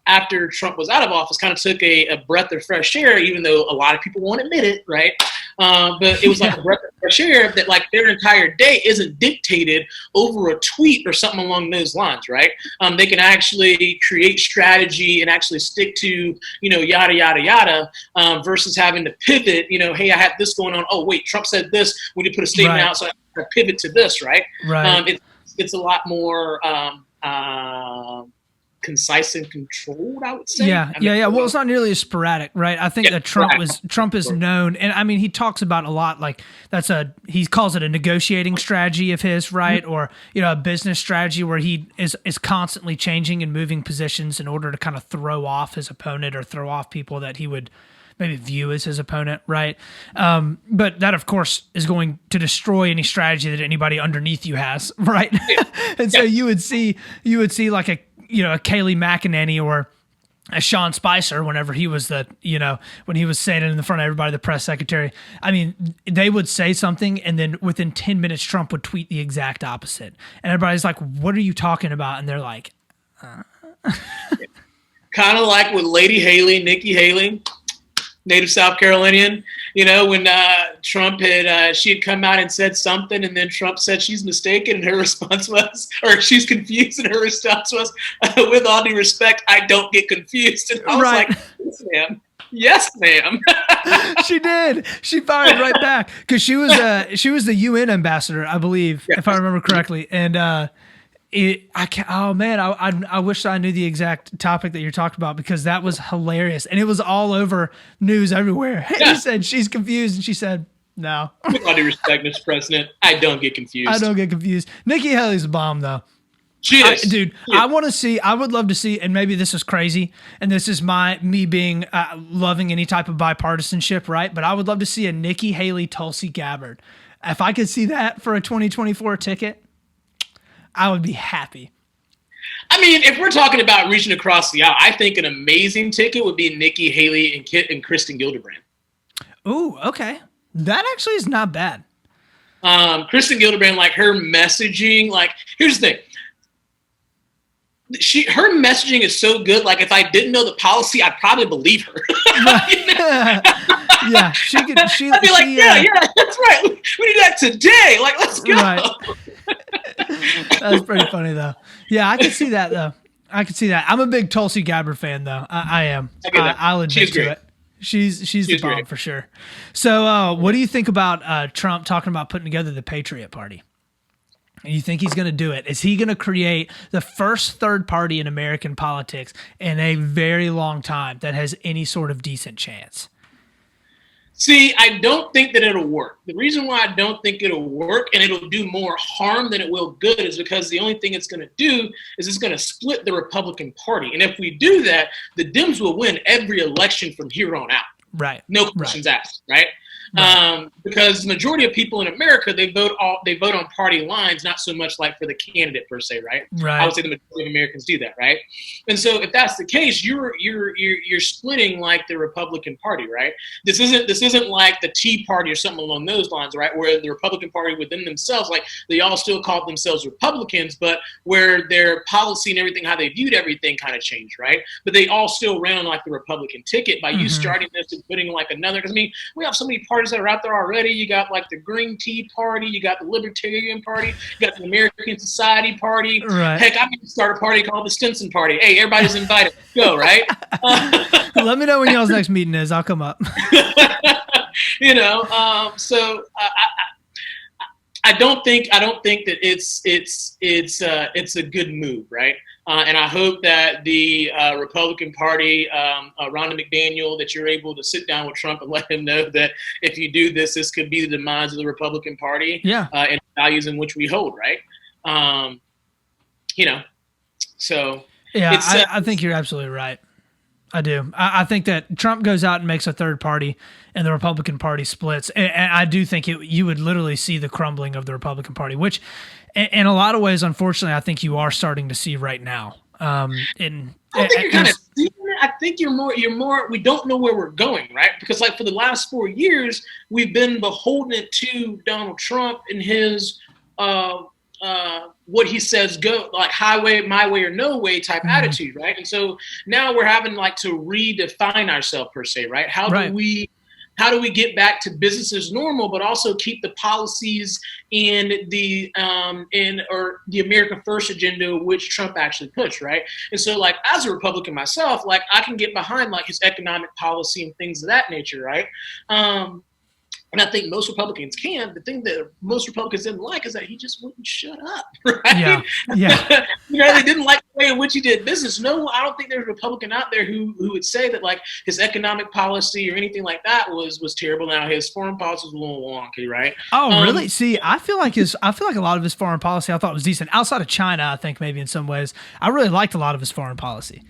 B: after Trump was out of office, kind of took a breath of fresh air, even though a lot of people won't admit it, right? But it was like a breath of fresh air that their entire day isn't dictated over a tweet or something along those lines, right? They can actually create strategy and actually stick to, yada, yada, yada, versus having to pivot, hey, I have this going on. Oh, wait, Trump said this. We need to put a statement out, so I have to pivot to this, right?
A: Right.
B: It's a lot more concise and controlled, I would say.
A: Yeah. Well, it's not nearly as sporadic, right? I think that Trump is known, and I mean, he talks about a lot, he calls it a negotiating strategy of his, right? Mm-hmm. Or, a business strategy where he is constantly changing and moving positions in order to kind of throw off his opponent or throw off people that he would maybe view as his opponent, right? But that, of course, is going to destroy any strategy that anybody underneath you has, right? Yeah. And so you would see like a Kayleigh McEnany or a Sean Spicer whenever he was when he was saying it in the front of everybody, the press secretary. I mean, they would say something and then within 10 minutes, Trump would tweet the exact opposite. And everybody's like, what are you talking about? And they're like,
B: Kind of like with Nikki Haley, native South Carolinian, when Trump she had come out and said something, and then Trump said she's mistaken, and her response was, or she's confused, and her response was, with all due respect, I don't get confused. And I was like, yes, ma'am.
A: She did. She fired right back because she was the UN ambassador, I believe, if I remember correctly, and I wish I knew the exact topic that you're talking about because that was hilarious and it was all over news everywhere. He said she's confused and she said no.
B: With all due respect, Mr. President, I don't get confused.
A: I don't get confused. Nikki Haley's a bomb though.
B: She is.
A: Dude, I would love to see, and maybe this is crazy, and this is me being loving any type of bipartisanship, right? But I would love to see a Nikki Haley Tulsi Gabbard. If I could see that for a 2024 ticket, I would be happy.
B: I mean, if we're talking about reaching across the aisle, I think an amazing ticket would be Nikki Haley and Kristen Gillibrand.
A: Ooh, okay. That actually is not bad.
B: Kristen Gillibrand, her messaging, here's the thing. her messaging is so good. Like if I didn't know the policy, I'd probably believe her.
A: Yeah, she could.
B: I'd be like, yeah, that's right. We need that today. Like, let's go.
A: Right. That's pretty funny though. Yeah, I can see that though. I can see that. I'm a big Tulsi Gabbard fan though. I am. I'll admit to it. She's the bomb great. For sure. So, what do you think about Trump talking about putting together the Patriot Party? You think he's going to do it? Is he going to create the first third party in American politics in a very long time that has any sort of decent chance?
B: See, I don't think that it'll work. The reason why I don't think it'll work and it'll do more harm than it will good is because the only thing it's going to do is it's going to split the Republican Party. And if we do that, the Dems will win every election from here on out.
A: Right.
B: No questions asked, right? Because the majority of people in America, they vote on party lines, not so much like for the candidate per se, right?
A: Right.
B: I would say the majority of Americans do that, right? And so if that's the case, you're splitting like the Republican Party, right? This isn't like the Tea Party or something along those lines, right? Where the Republican Party within themselves, like they all still called themselves Republicans, but where their policy and everything, how they viewed everything kind of changed, right? But they all still ran on like the Republican ticket by you starting this and putting like another, because I mean, we have so many parties that are out there already. You got like the Green Tea Party, you got the Libertarian Party, you got the American Society Party.
A: Right.
B: Heck, I'm going to start a party called the Stinson Party. Hey, everybody's invited. Go, right?
A: Let me know when y'all's next meeting is. I'll come up.
B: So I don't think that it's a good move, right? And I hope that the Republican Party, Ronna McDaniel, that you're able to sit down with Trump and let him know that if you do this, this could be the demise of the Republican Party and values in which we hold, right? So
A: yeah, I think you're absolutely right. I do. I think that Trump goes out and makes a third party and the Republican Party splits. And I do think you would literally see the crumbling of the Republican Party, which in a lot of ways, unfortunately, I think you are starting to see right now.
B: I think you're kind of seeing it. I think you're more, we don't know where we're going, right? Because like for the last 4 years, we've been beholden to Donald Trump and his, what he says go, like highway, my way or no way type attitude, right? And so now we're having like to redefine ourselves per se, right? How do we get back to business as normal, but also keep the policies and the America First agenda, which Trump actually pushed, right? And so, like as a Republican myself, like I can get behind like his economic policy and things of that nature, right? And I think most Republicans can. The thing that most Republicans didn't like is that he just wouldn't shut up, right?
A: Yeah.
B: They didn't like the way in which he did business. No, I don't think there's a Republican out there who would say that like his economic policy or anything like that was terrible. Now his foreign policy was a little wonky, right?
A: Oh, really? See, I feel like a lot of his foreign policy I thought was decent. Outside of China, I think maybe in some ways, I really liked a lot of his foreign policy.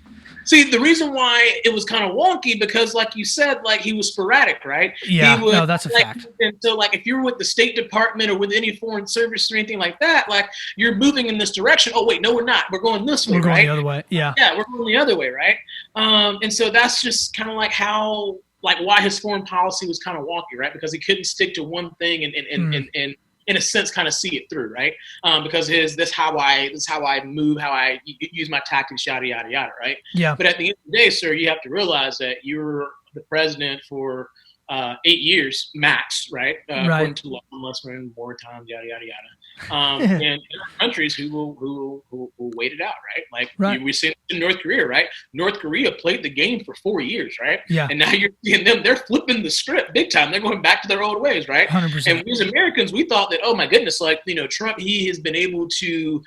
B: See, the reason why it was kind of wonky because, like you said, like he was sporadic, right?
A: Yeah, no, that's a fact.
B: And so, like, if you're with the State Department or with any foreign service or anything like that, like you're moving in this direction. Oh, wait, no, we're not. We're going this way,
A: right? We're going
B: the
A: other way. Yeah.
B: Yeah, we're going the other way, right? And so that's just kind of like how, like, why his foreign policy was kind of wonky, right? Because he couldn't stick to one thing and in a sense, kind of see it through, right? Because this how I move, how I use my tactics, yada yada yada, right?
A: Yeah.
B: But at the end of the day, sir, you have to realize that you're the president for 8 years max, right? According to law, unless we're in wartime, yada yada yada. And there are countries who will wait it out, right? Like we see in North Korea, right? North Korea played the game for 4 years, right?
A: Yeah.
B: And now you're seeing them; they're flipping the script big time. They're going back to their old ways, right?
A: 100%.
B: And we as Americans, we thought that, oh my goodness, like Trump, he has been able to,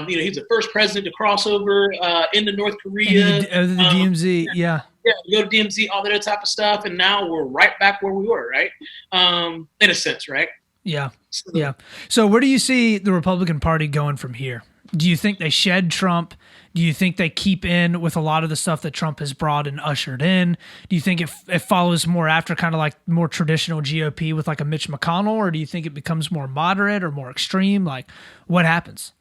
B: he's the first president to cross over into North Korea,
A: the DMZ, yeah.
B: Yeah, go to DMZ, all that type of stuff, and now we're right back where we were, right? In a sense, right?
A: Yeah, yeah. So where do you see the Republican Party going from here? Do you think they shed Trump? Do you think they keep in with a lot of the stuff that Trump has brought and ushered in? Do you think it follows more after kind of like more traditional GOP with like a Mitch McConnell, or do you think it becomes more moderate or more extreme? Like, what happens?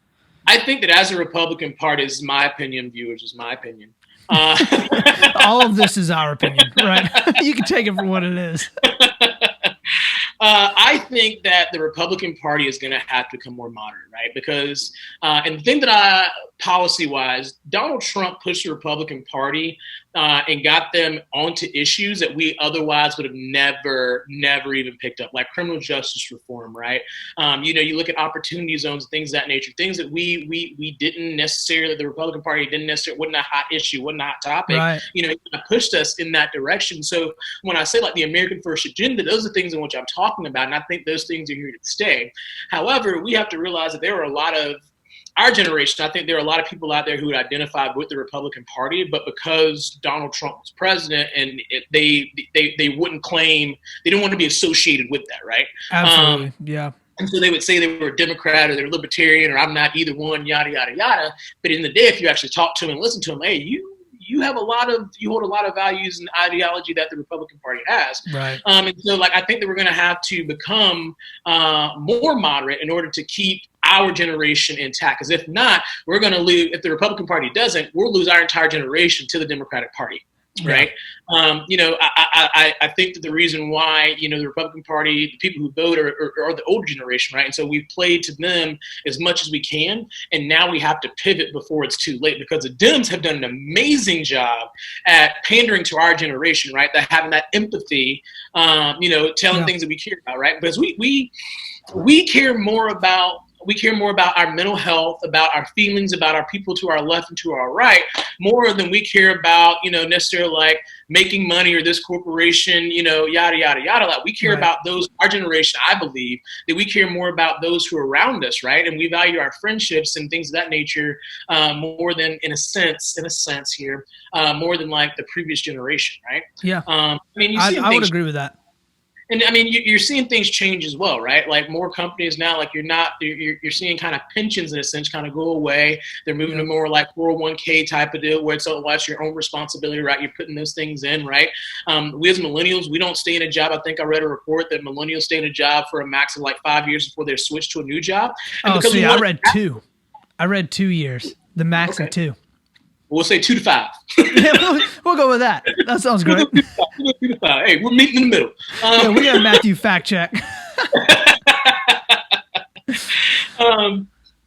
B: I think that as a Republican Party, this is my opinion, viewers, is my opinion.
A: All of this is our opinion, right? You can take it for what it is.
B: I think that the Republican Party is going to have to become more moderate, right? Because, and the thing that policy-wise, Donald Trump pushed the Republican Party and got them onto issues that we otherwise would have never even picked up, like criminal justice reform, right? You look at opportunity zones, things of that nature, things that we didn't necessarily, the Republican Party didn't necessarily, wasn't a hot issue, wasn't a hot topic. Right. It pushed us in that direction. So when I say like the American First agenda, those are things in which I'm talking about, and I think those things are here to stay. However, we have to realize that there are a lot of our generation, I think there are a lot of people out there who would identify with the Republican Party, but because Donald Trump was president, and they wouldn't claim, they didn't want to be associated with that, right?
A: Absolutely, yeah.
B: And so they would say they were a Democrat or they're libertarian or I'm not either one, yada, yada, yada. But in the day, if you actually talk to them and listen to them, hey, you hold a lot of values and ideology that the Republican Party has.
A: Right.
B: And so I think that we're going to have to become more moderate in order to keep our generation intact. Because if not, we're going to lose. If the Republican Party doesn't, we'll lose our entire generation to the Democratic Party. Right. Yeah. I think that the reason why, the Republican Party, the people who vote are the older generation. Right. And so we've played to them as much as we can. And now we have to pivot before it's too late, because the Dems have done an amazing job at pandering to our generation. Right. That having that empathy, telling things that we care about. Right. Because we care more about. We care more about our mental health, about our feelings, about our people to our left and to our right, more than we care about, necessarily like making money or this corporation, yada, yada, yada. Like we care about those, our generation, I believe, that we care more about those who are around us, right? And we value our friendships and things of that nature more than, in a sense here, more than like the previous generation, right?
A: Yeah.
B: I
A: would agree with that.
B: And you're seeing things change as well, right? Like more companies now, like you're seeing kind of pensions in a sense kind of go away. They're moving to more like 401k type of deal where it's all about your own responsibility, right? You're putting those things in, right? We as millennials, we don't stay in a job. I think I read a report that millennials stay in a job for a max of like 5 years before they're switched to a new job.
A: And I read 2. I read 2 years, the max of 2.
B: We'll say 2 to 5.
A: We'll go with that. That sounds great.
B: 2 to 5. Hey, we're meeting in the middle.
A: We got a Matthew fact check.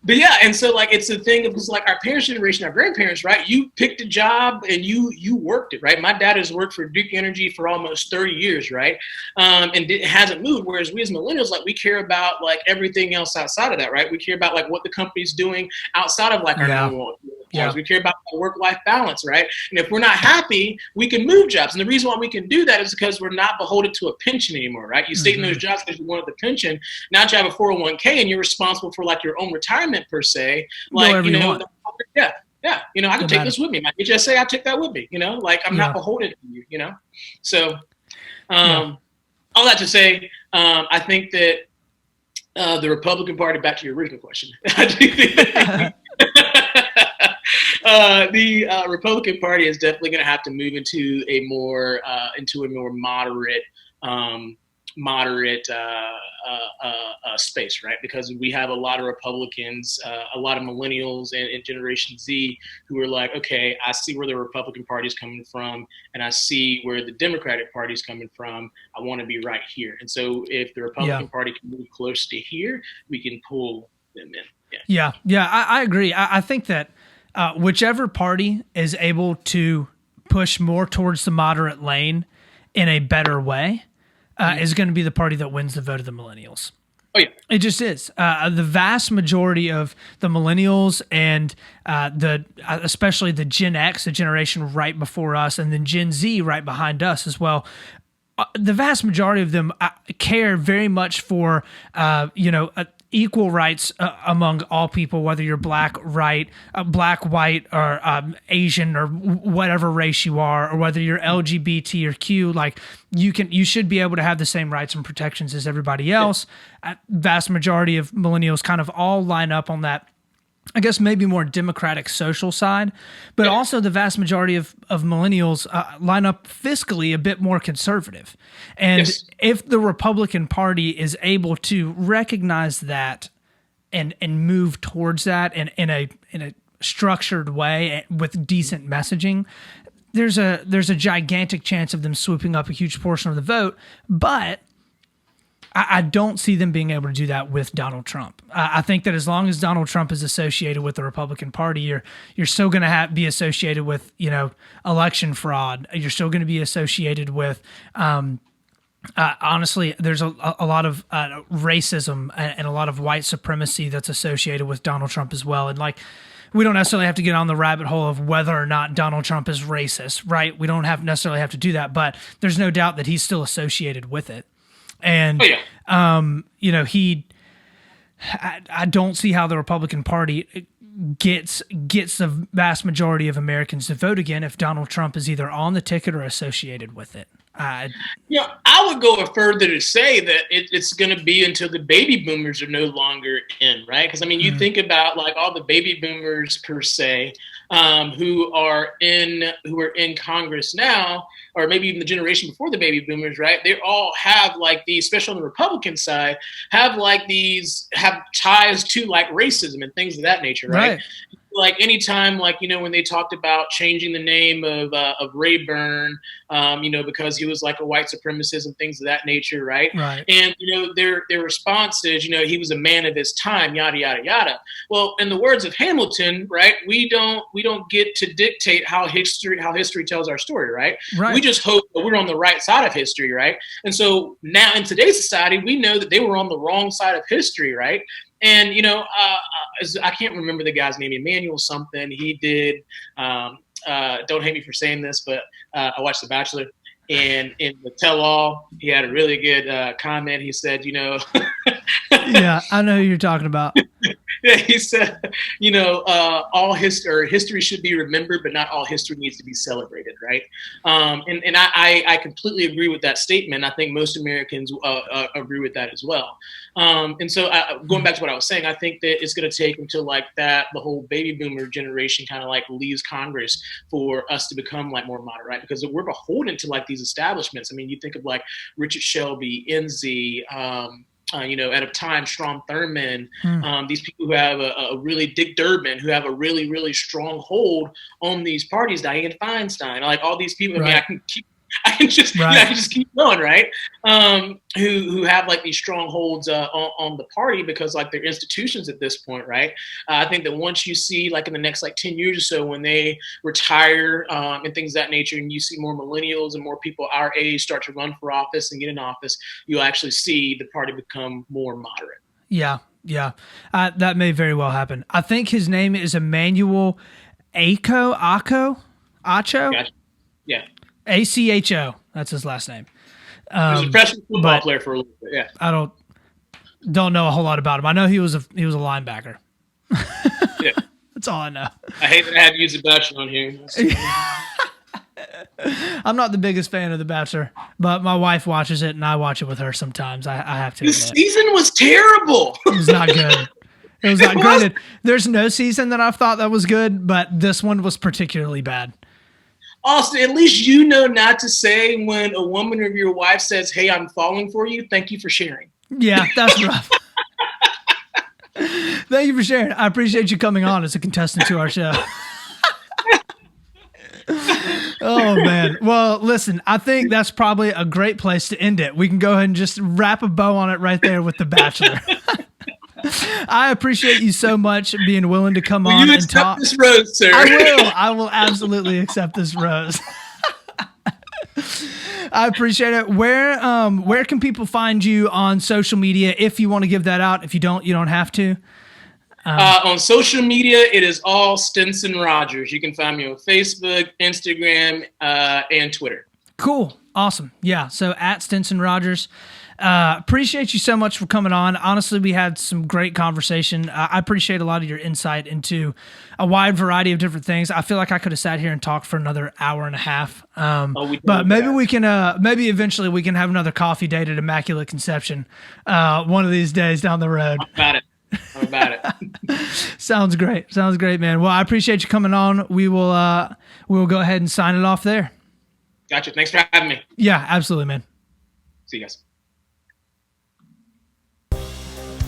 B: But yeah, and so like it's a thing of just like our parents' generation, our grandparents, right? You picked a job and you worked it, right? My dad has worked for Duke Energy for almost 30 years, right? And it hasn't moved. Whereas we as millennials, like we care about like everything else outside of that, right? We care about like what the company's doing outside of like our normal. Yeah. We care about work-life balance, right? And if we're not happy, we can move jobs. And the reason why we can do that is because we're not beholden to a pension anymore, right? You stayed in those jobs because you wanted the pension. Now that you have a 401k and you're responsible for like your own retirement per se, like, I can take this with me. My HSA, I take that with me, like I'm not beholden to you, So all that to say, I think that the Republican Party, back to your original question, the Republican Party is definitely going to have to move into a more moderate space, right? Because we have a lot of Republicans, a lot of millennials and Generation Z who are like, okay, I see where the Republican Party is coming from, and I see where the Democratic Party is coming from. I want to be right here. And so if the Republican Party can move close to here, we can pull them in.
A: Yeah, I agree. I think that whichever party is able to push more towards the moderate lane in a better way is going to be the party that wins the vote of the millennials.
B: Oh, yeah.
A: It just is. The vast majority of the millennials and especially the Gen X, the generation right before us, and then Gen Z right behind us as well, the vast majority of them care very much for, equal rights among all people, whether you're black, white, or Asian, or whatever race you are, or whether you're LGBT or Q. Like you should be able to have the same rights and protections as everybody else. Vast majority of millennials kind of all line up on that, I guess maybe more democratic social side, but also the vast majority of millennials line up fiscally a bit more conservative. And if the Republican Party is able to recognize that and move towards that in a structured way with decent messaging, there's a gigantic chance of them swooping up a huge portion of the vote. But I don't see them being able to do that with Donald Trump. I think that as long as Donald Trump is associated with the Republican Party, you're still going to be associated with, election fraud. You're still going to be associated with, honestly, there's a lot of racism and a lot of white supremacy that's associated with Donald Trump as well. And we don't necessarily have to get on the rabbit hole of whether or not Donald Trump is racist, right? We don't necessarily have to do that, but there's no doubt that he's still associated with it. And, I don't see how the Republican Party gets the vast majority of Americans to vote again if Donald Trump is either on the ticket or associated with it.
B: I would go further to say that it's going to be until the baby boomers are no longer in, right? Because, you think about all the baby boomers per se, who are in Congress now, or maybe even the generation before the baby boomers, right? They all have these, especially on the Republican side, have ties to racism and things of that nature, right? Anytime, when they talked about changing the name of Rayburn, because he was a white supremacist and things of that nature, right?
A: Right.
B: And their response is, he was a man of his time, yada yada yada. Well, in the words of Hamilton, right? We don't get to dictate how history tells our story, right?
A: Right.
B: We just hope that we're on the right side of history, right? And so now in today's society, we know that they were on the wrong side of history, right? And, I can't remember the guy's name, Emmanuel something. He did, don't hate me for saying this, but I watched The Bachelor. And in the tell-all, he had a really good comment. He said,
A: yeah, I know who you're talking about.
B: Yeah, he said, all history should be remembered, but not all history needs to be celebrated, right? And I completely agree with that statement. I think most Americans agree with that as well. And so going back to what I was saying, I think that it's going to take until the whole baby boomer generation kind of leaves Congress for us to become more moderate, right? Because we're beholden to these establishments. You think of Richard Shelby, Enzi, at a time, Strom Thurmond, these people who have a really Dick Durbin, who have a really, really strong hold on these parties, Dianne Feinstein, all these people.
A: Right.
B: I can just keep going, right? Who have these strongholds on the party because they're institutions at this point, right? I think that once you see in the next 10 years or so when they retire and things of that nature, and you see more millennials and more people our age start to run for office and get in office, you'll actually see the party become more moderate.
A: Yeah. That may very well happen. I think his name is Emmanuel Acho.
B: Gotcha. Yeah.
A: Acho. That's his last name.
B: He was a professional football player for a little bit. Yeah.
A: I don't know a whole lot about him. I know he was a linebacker.
B: Yeah.
A: That's all I know.
B: I hate that I had to use The Bachelor on here.
A: I'm not the biggest fan of The Bachelor, but my wife watches it and I watch it with her sometimes. I have to admit.
B: The season was terrible.
A: It was not good. It was not great. There's no season that I've thought that was good, but this one was particularly bad.
B: Austin, at least not to say when a woman or your wife says, "Hey, I'm falling for you. Thank you for sharing."
A: Yeah, that's rough. Thank you for sharing. I appreciate you coming on as a contestant to our show. Oh, man. Well, listen, I think that's probably a great place to end it. We can go ahead and just wrap a bow on it right there with The Bachelor. I appreciate you so much being willing to come on and talk.
B: This rose, sir.
A: I will absolutely accept this rose. I appreciate it. Where can people find you on social media if you want to give that out? If you don't have to.
B: On social media, it is all Stinson Rogers. You can find me on Facebook, Instagram, and Twitter.
A: Cool. Awesome. Yeah. So at Stinson Rogers. Appreciate you so much for coming on. Honestly, we had some great conversation. I appreciate a lot of your insight into a wide variety of different things. I feel like I could have sat here and talked for another hour and a half. But maybe we can, maybe eventually we can have another coffee date at Immaculate Conception one of these days down the road.
B: I'm about it.
A: Sounds great, man. Well, I appreciate you coming on. We will go ahead and sign it off there.
B: Gotcha. Thanks for having me.
A: Yeah, absolutely, man.
B: See you guys.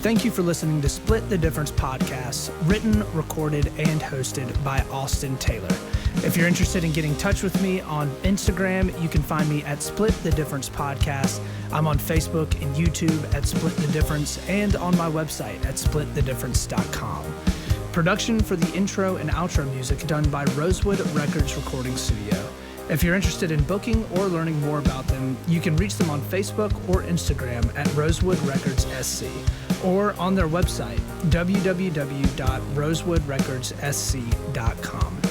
A: Thank you for listening to Split the Difference podcast, written, recorded, and hosted by Austin Taylor. If you're interested in getting in touch with me on Instagram, you can find me at Split the Difference Podcast. I'm on Facebook and YouTube at Split the Difference and on my website at splitthedifference.com. Production for the intro and outro music done by Rosewood Records Recording Studio. If you're interested in booking or learning more about them, you can reach them on Facebook or Instagram at Rosewood Records SC or on their website, www.rosewoodrecordssc.com.